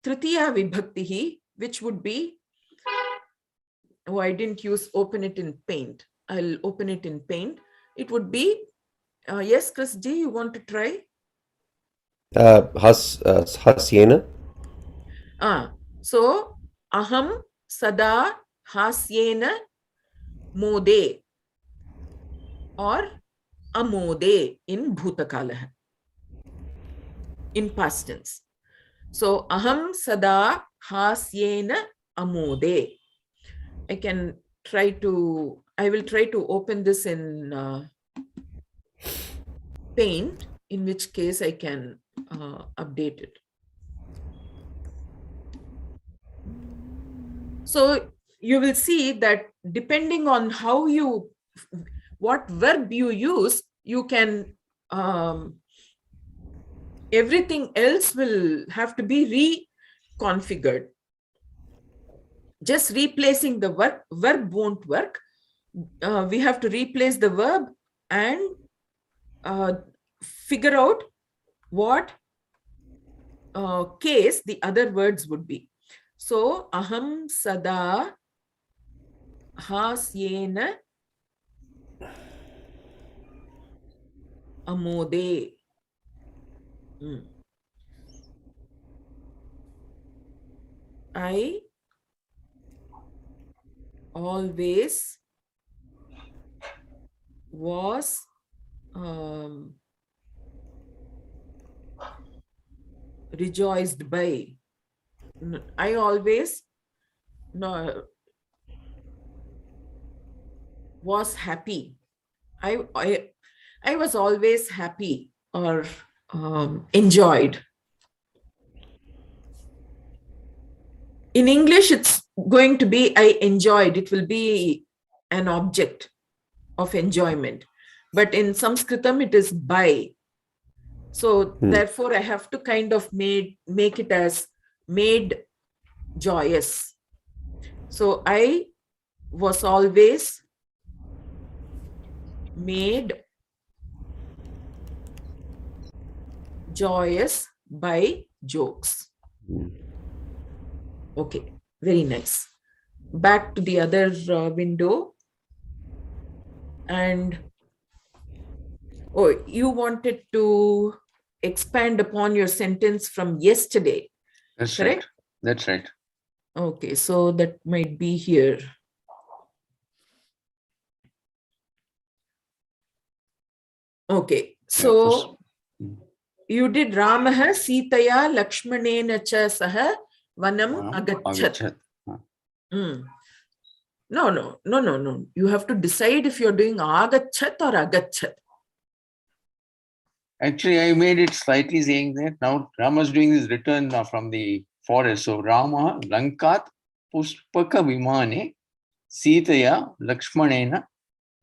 tritiya vibhaktihi, which would be, oh, I didn't open it in Paint. I'll open it in Paint. It would be, yes, Chris G, you want to try? Hasyena. So, aham sada hasyena mode or amode in bhutakala, in past tense. So, aham sada hasyena amode. I will try to open this in paint, in which case I can update it. So you will see that depending on how what verb you use, you can, everything else will have to be reconfigured. Just replacing the verb won't work. We have to replace the verb and figure out what case the other words would be. So, aham sada hasyena amode. I always was rejoiced by. I always was happy. I was always happy or enjoyed. In English, it's going to be I enjoyed. It will be an object of enjoyment. But in Sanskritam, it is by. So therefore, I have to kind of make it as made joyous. So I was always made joyous by jokes. Okay, very nice. Back to the other window. And you wanted to expand upon your sentence from yesterday. That's correct? right. That's right. Okay, so that might be here. Okay, so you did Ramaha Sitaya Lakshmanena cha saha vanam agachat. No. You have to decide if you're doing agachat or agachat. Actually, I made it slightly saying that now Rama's doing his return from the forest. So Rama Lankat Puspaka Vimane Sitaya Lakshmanena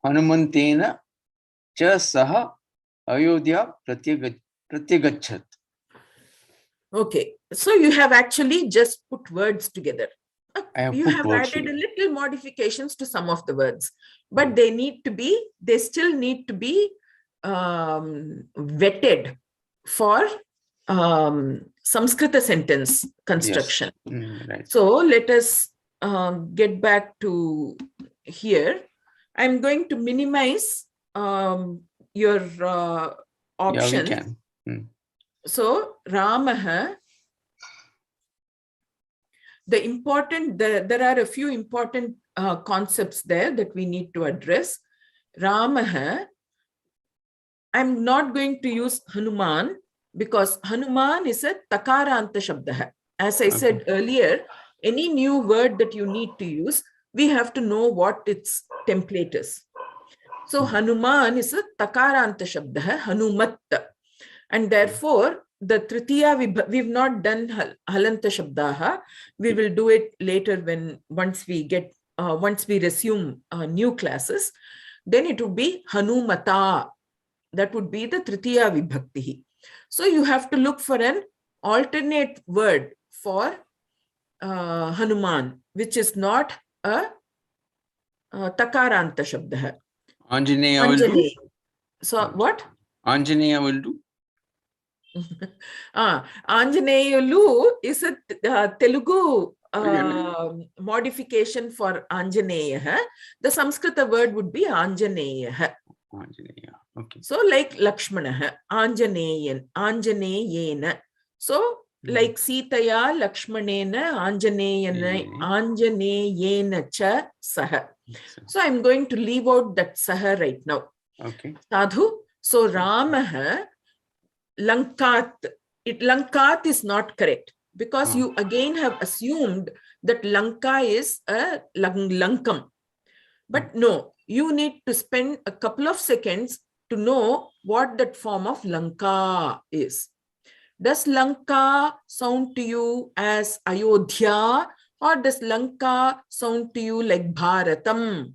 Hanumantena cha saha Ayodhya pratyagachat. Okay, so you have actually just put words together. You have words added together. a little modifications to some of the words, but they still need to be vetted for Samskrita sentence construction. Yes. Right. So let us get back to here. I'm going to minimize your options. Yeah, we can. So Ramaha, there are a few important concepts there that we need to address. Ramaha, I'm not going to use Hanuman because Hanuman is a takaranta shabdaha. As I said earlier, any new word that you need to use, we have to know what its template is. So Hanuman is a takaranta shabdaha, Hanumatta. And therefore, the Tritiya, we've not done Halanta Shabdaha. We will do it later once we resume new classes. Then it would be Hanumata. That would be the Tritiya Vibhakti. So you have to look for an alternate word for Hanuman, which is not a Takaranta Shabdaha. Anjaneya will do. So what? Anjaneya will do. Anjaneyulu is a Telugu modification for Anjaneya. The Samskrita word would be Anjaneya. Anjaneya. Okay. So like Lakshmana, Anjaneyena. So like Sitaya, Lakshmanena, Anjaneyena cha saha. So I'm going to leave out that saha right now. Okay. Sadhu. So Ramaha Lankat. Lankat is not correct because you again have assumed that Lanka is a Lankam. But no, you need to spend a couple of seconds to know what that form of Lanka is. Does Lanka sound to you as Ayodhya, or does Lanka sound to you like Bharatam,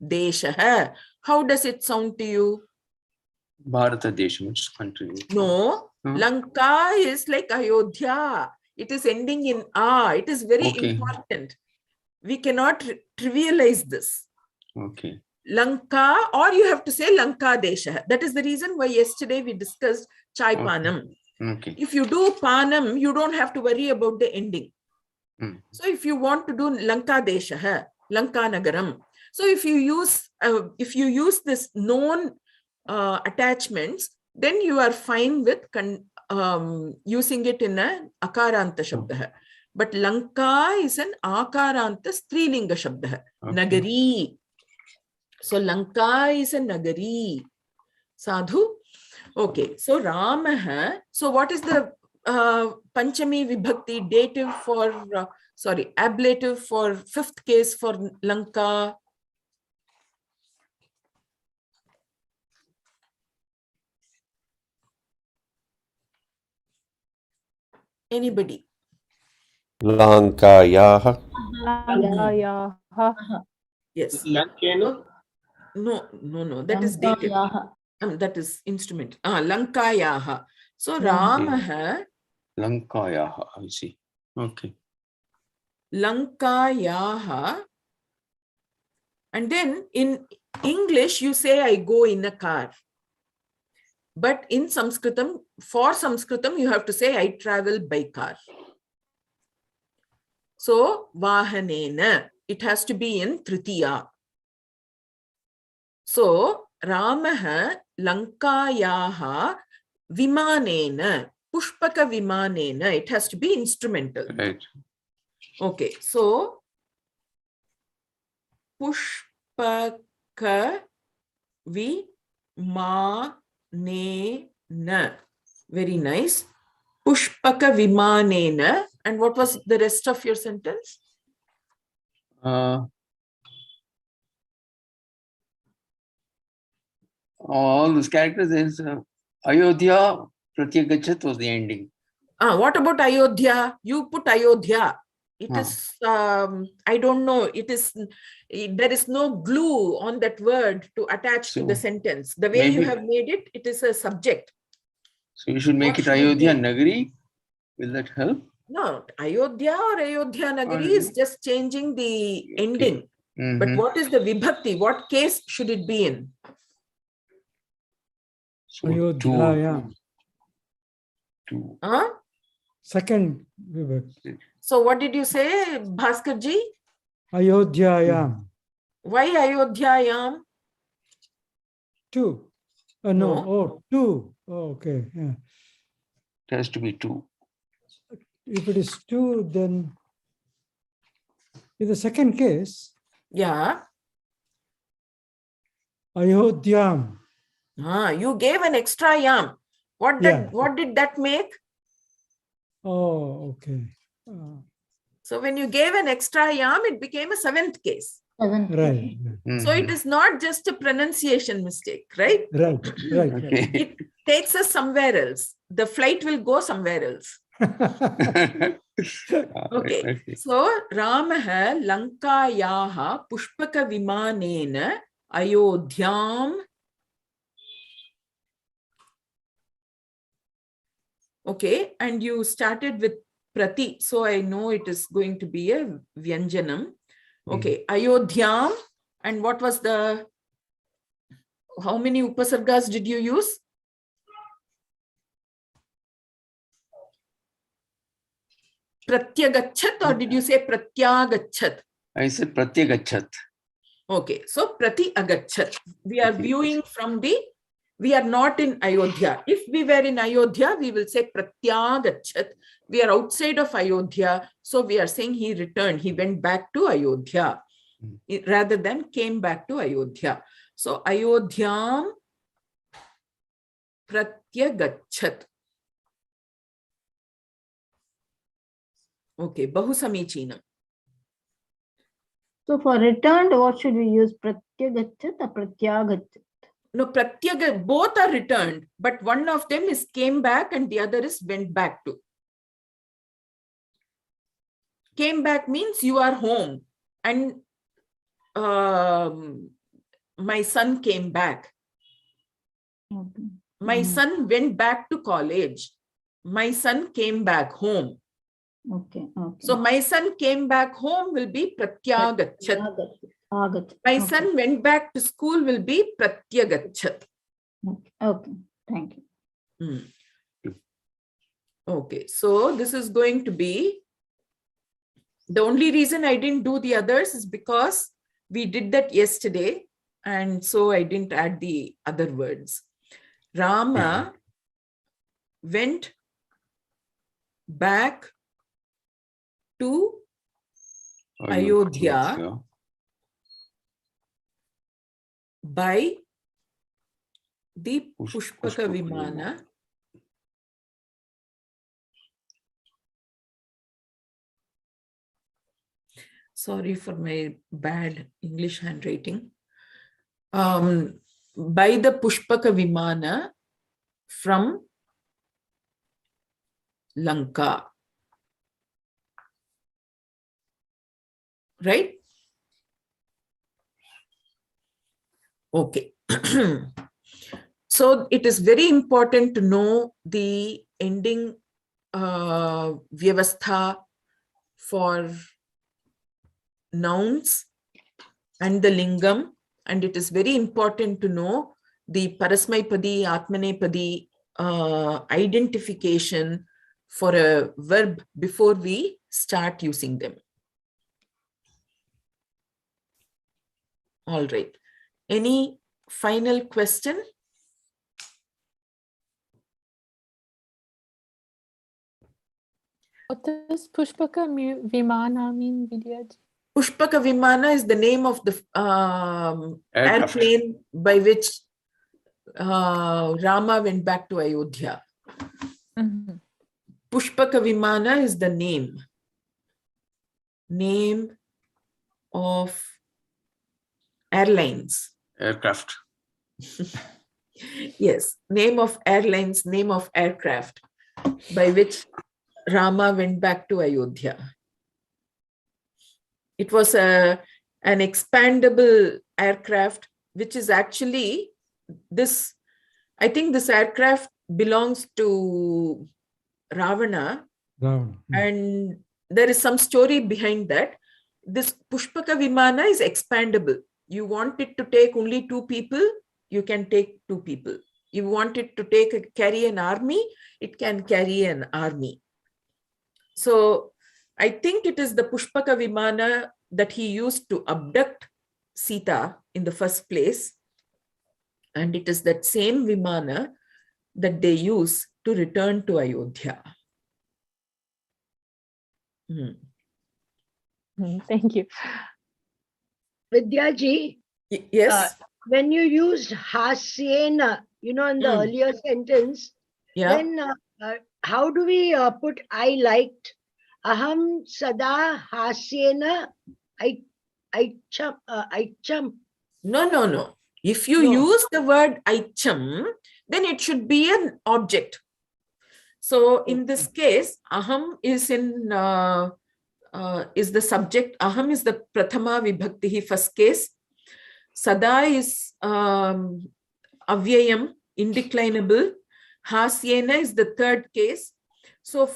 Desha? How does it sound to you? Bharata Desham, which country? No, Huh? Lanka is like Ayodhya. It is ending in A. It is very Okay. important. We cannot trivialize this. Okay. Lanka, or you have to say Lanka Desha. That is the reason why yesterday we discussed Chai Okay. Panam. Okay. If you do Panam, you don't have to worry about the ending. So if you want to do Lanka Desha, Lanka Nagaram. So if you use this known attachments, then you are fine with using it in an Akaranta Shabda. But Lanka is an Akaranta Strilinga Shabda. Okay. Nagari. So Lanka is a Nagari. Sadhu. Okay. So Ramaha. So what is the Panchami Vibhakti dative for, ablative for fifth case for Lanka? Anybody? Lankayaha. Lankayaha. Yes. Lankena? No. That is dative. That is instrument. Lankayaha. So Ramaha. Lankayaha, I see. Okay. Lankayaha. And then in English, you say, I go in a car. But in Sanskritam, for Sanskritam, you have to say, I travel by car. So, Vahanena, it has to be in Tritiya. So, Ramaha Lankayaha Vimanena, Pushpaka Vimanena, it has to be instrumental. Right. Okay, so Pushpaka Vimanena. Very nice. Pushpaka Vimanena. And what was the rest of your sentence? All those characters is Ayodhya Pratyagachat was the ending. What about Ayodhya? You put Ayodhya. It is, I don't know, there is no glue on that word to attach to the sentence. The way you have made it, it is a subject. So you should make it Ayodhya Nagari. Will that help? No, Ayodhya or Ayodhya Nagari is just changing the ending. But what is the Vibhakti? What case should it be in? So Ayodhya. two. Second Vibhakti. So what did you say, Bhaskarji? Ayodhyayam. Why Ayodhyayam? Two. No. Two. Oh, okay. Yeah. It has to be two. If it is two, then in the second case, Yeah. Ayodhyam. You gave an extra yam. What did that make? Oh, okay. So when you gave an extra yam, it became a seventh case. Right. So it is not just a pronunciation mistake, right? Right. Okay. It takes us somewhere else. The flight will go somewhere else. Okay. So Ramaha Lankayaha Pushpaka Vimanena Ayodhyam. Okay, and you started with Prati. So I know it is going to be a Vyanjanam. Okay, Ayodhyam. And what was how many upasargas did you use? Pratyagachat, or did you say Pratyagachat? I said Pratyagachat. Okay, so Prati Agachat. We are viewing from we are not in Ayodhya. If we were in Ayodhya, we will say Pratyagachat. We are outside of Ayodhya. So we are saying he returned. He went back to Ayodhya rather than came back to Ayodhya. So Ayodhyam Pratyagachat. Okay, Bahu Samichinam. So for returned, what should we use? Pratyagachat or Pratyagachat? No, pratyaga, both are returned, but one of them is came back and the other is went back to. Came back means you are home and my son came back. Okay. My son went back to college. My son came back home. Okay. Okay. So my son came back home will be pratyagachat. Agat. My Okay. son went back to school will be pratyagachat. Okay. Okay. Thank you. Okay, so this is going to be, the only reason I didn't do the others is because we did that yesterday. And so I didn't add the other words. Rama went back to Ayodhya by the Pushpaka Vimana. Sorry for my bad English handwriting. By the Pushpaka Vimana from Lanka. Right? Okay. So it is very important to know the ending vyavastha for nouns and the lingam, and it is very important to know the parasmaipadi, atmanepadi identification for a verb before we start using them. All right. Any final question? What does Pushpaka Vimana mean, Vidyaji? Pushpaka Vimana is the name of the Aircraft. airplane by which Rama went back to Ayodhya. Mhm. Pushpaka Vimana is the name of airlines. Aircraft. Yes, name of airlines, name of aircraft by which Rama went back to Ayodhya. It was an expandable aircraft, which is actually this, I think this aircraft belongs to Ravana. And there is some story behind that. This Pushpaka Vimana is expandable. You want it to take only 2 people, you can take 2 people. You want it to carry an army, it can carry an army. So I think it is the Pushpaka Vimana that he used to abduct Sita in the first place. And it is that same Vimana that they use to return to Ayodhya. Thank you. Vidyaji, Yes. when you used hasyena, in the earlier sentence, Yeah. then how do we put I liked? Aham sada hasyena aicham. No. If you No. use the word aicham, then it should be an object. So in this case, aham is is the subject. Aham is the prathama vibhakti, first case. Sada is avyayam, indeclinable. Hasyena is the third case. So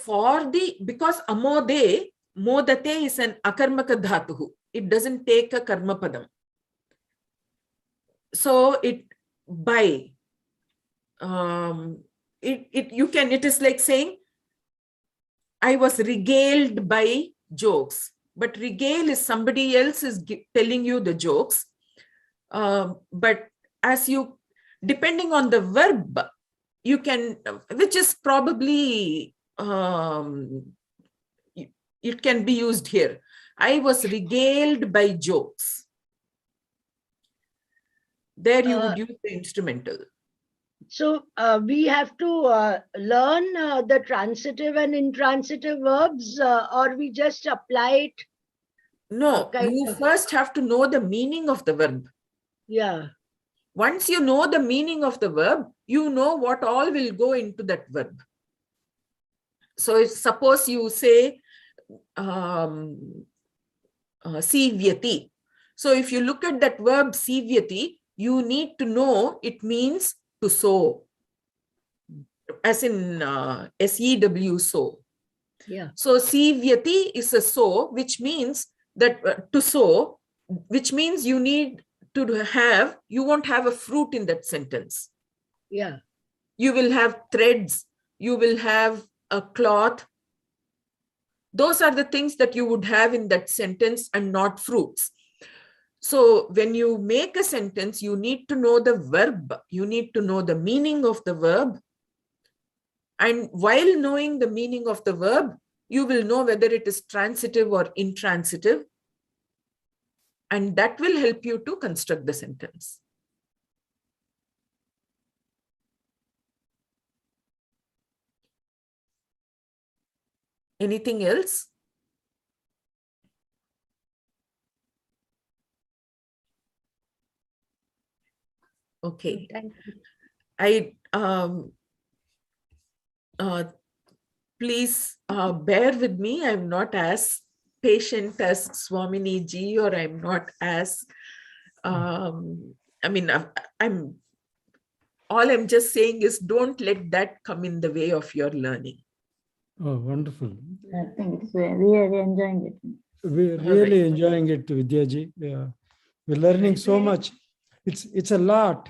because amode, modate is an akarmaka dhatuhu. It doesn't take a karma padam. So it is like saying, I was regaled by jokes, but regale is somebody else is telling you the jokes. But depending on the verb, you can, which is probably, it can be used here. I was regaled by jokes. There you would use the instrumental. So we have to learn the transitive and intransitive verbs, or we just apply it? No, you first have to know the meaning of the verb. Yeah. Once you know the meaning of the verb, you know what all will go into that verb. So if suppose you say sivyati. So if you look at that verb sivyati, you need to know it means to sow, as in SEW, sow. Yeah. So sivyati is a sow, which means that to sow, which means you need to have, you won't have a fruit in that sentence. Yeah. You will have threads, you will have a cloth. Those are the things that you would have in that sentence and not fruits. So when you make a sentence, you need to know the verb, you need to know the meaning of the verb. And while knowing the meaning of the verb, you will know whether it is transitive or intransitive. And that will help you to construct the sentence. Anything else? Okay. Thank you. Please bear with me. I'm not as patient as Swamini ji, or I'm not as, I mean, all I'm just saying is don't let that come in the way of your learning. Oh, wonderful. I think it's really enjoying it. We're All really right. enjoying it, Vidyaji. Yeah. We're learning so much. It's a lot,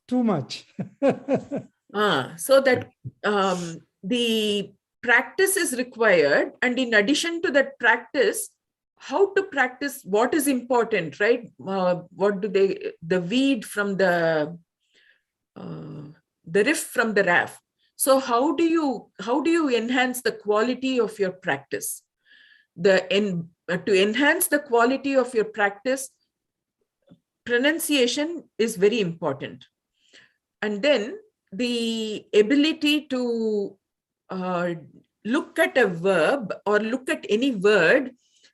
too much. So that the practice is required, and in addition to that practice, how to practice, what is important, right? What do they, the weed from the riff from the raff. So how do you enhance the quality of your practice? To enhance the quality of your practice, pronunciation is very important. And then the ability to look at a verb or look at any word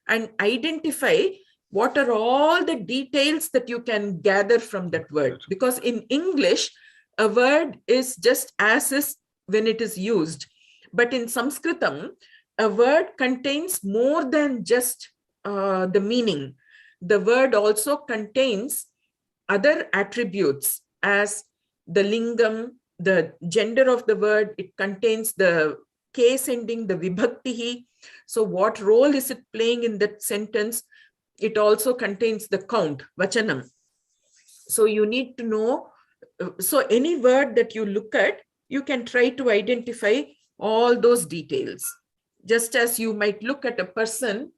and identify what are all the details that you can gather from that word. Because in English, a word is just as is when it is used. But in Sanskritam, a word contains more than just the meaning. The word also contains other attributes, as the lingam, the gender of the word, it contains the case ending, the vibhaktihi. So what role is it playing in that sentence? It also contains the count, vachanam. So you need to know, so any word that you look at, you can try to identify all those details. Just as you might look at a person,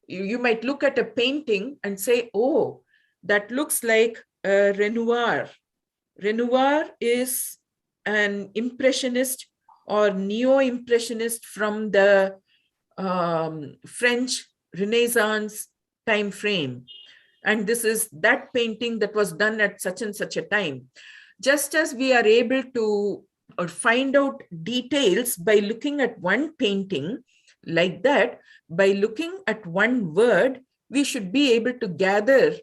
you might look at a painting and say, oh, that looks like a Renoir. Renoir is an impressionist or neo-impressionist from the French Renaissance time frame. And this is that painting that was done at such and such a time. Just as we are able to find out details by looking at one painting, like that, by looking at one word, we should be able to gather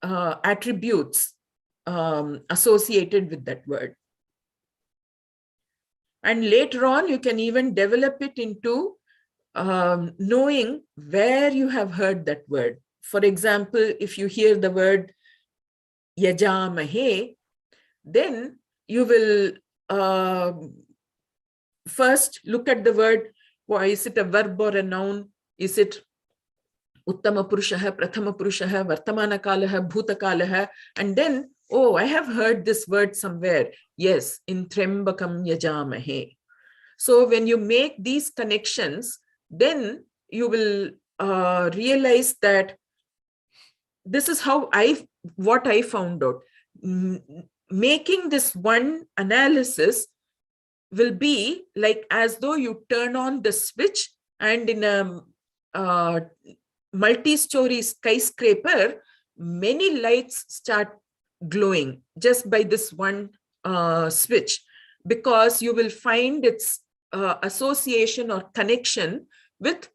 attributes associated with that word. And later on, you can even develop it into knowing where you have heard that word. For example, if you hear the word yajamahe, then you will first look at the word. Why is it a verb or a noun? Is it uttama purushaha, prathama purushaha, vartamana kalaha, bhuta kalaha? And then, oh, I have heard this word somewhere. Yes, in trembakam yajamahe. So when you make these connections, then you will realize that this is how what I found out. Making this one analysis will be like as though you turn on the switch, and in a multi-story skyscraper, many lights start glowing just by this one switch, because you will find its association or connection with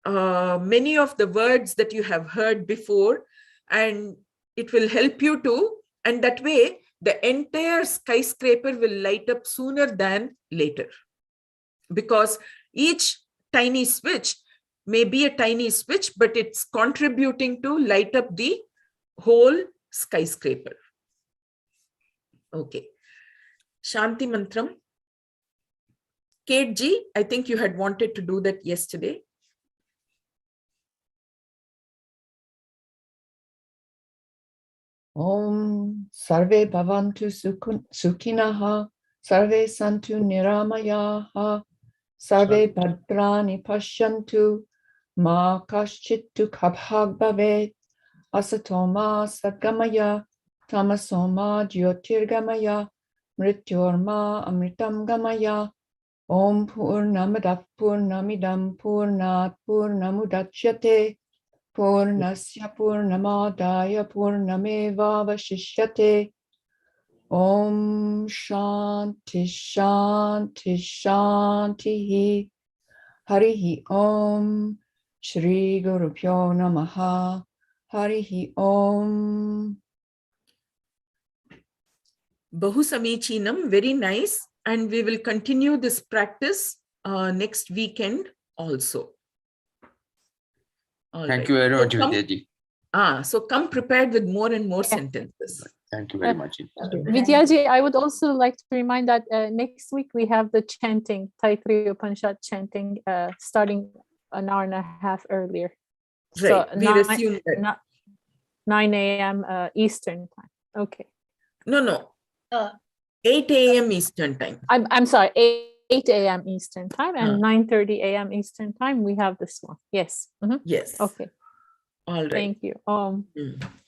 many of the words that you have heard before, and it will help you to And that way, the entire skyscraper will light up sooner than later. Because each tiny switch may be a tiny switch, but it's contributing to light up the whole skyscraper. Okay. Shanti Mantram. Kate G, I think you had wanted to do that yesterday. Om Sarve Bhavantu Sukhinaha, Sarve Santu Niramayaha, Sarve Bhadrani Pashyantu, Ma Kaschittu Kabhag Bhavet, Asatoma Sadgamaya, Tamasoma Jyotirgamaya, Mrityorma Amritam Gamaya, Om Purnamadav Purnamidam Purnat Purnamudachyate, Purnasya Purnamadaya Purnameva Vashishyate. Om Shanti Shanti Shanti Harihi Om Shri Guru Pyo Namaha Harihi Om. Bahu Samichinam, very nice. And we will continue this practice next weekend also. All Thank right. you very So much, come- Vidyaji. So come prepared with more and more Yeah. sentences. Thank you very much. Vidyaji, I would also like to remind that next week we have the chanting, Taittiriya Upanishad chanting, starting an hour and a half earlier. Right. We 9, resume that. 9 a.m. Eastern time. Okay. No. Uh, 8 a.m. Eastern time. I'm sorry, 8 a.m. Eastern time and 9:30 a.m. Eastern time. We have this one. Yes. Mhm. Yes. Okay. All right. Thank you. Om.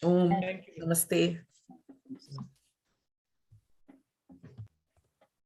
Namaste.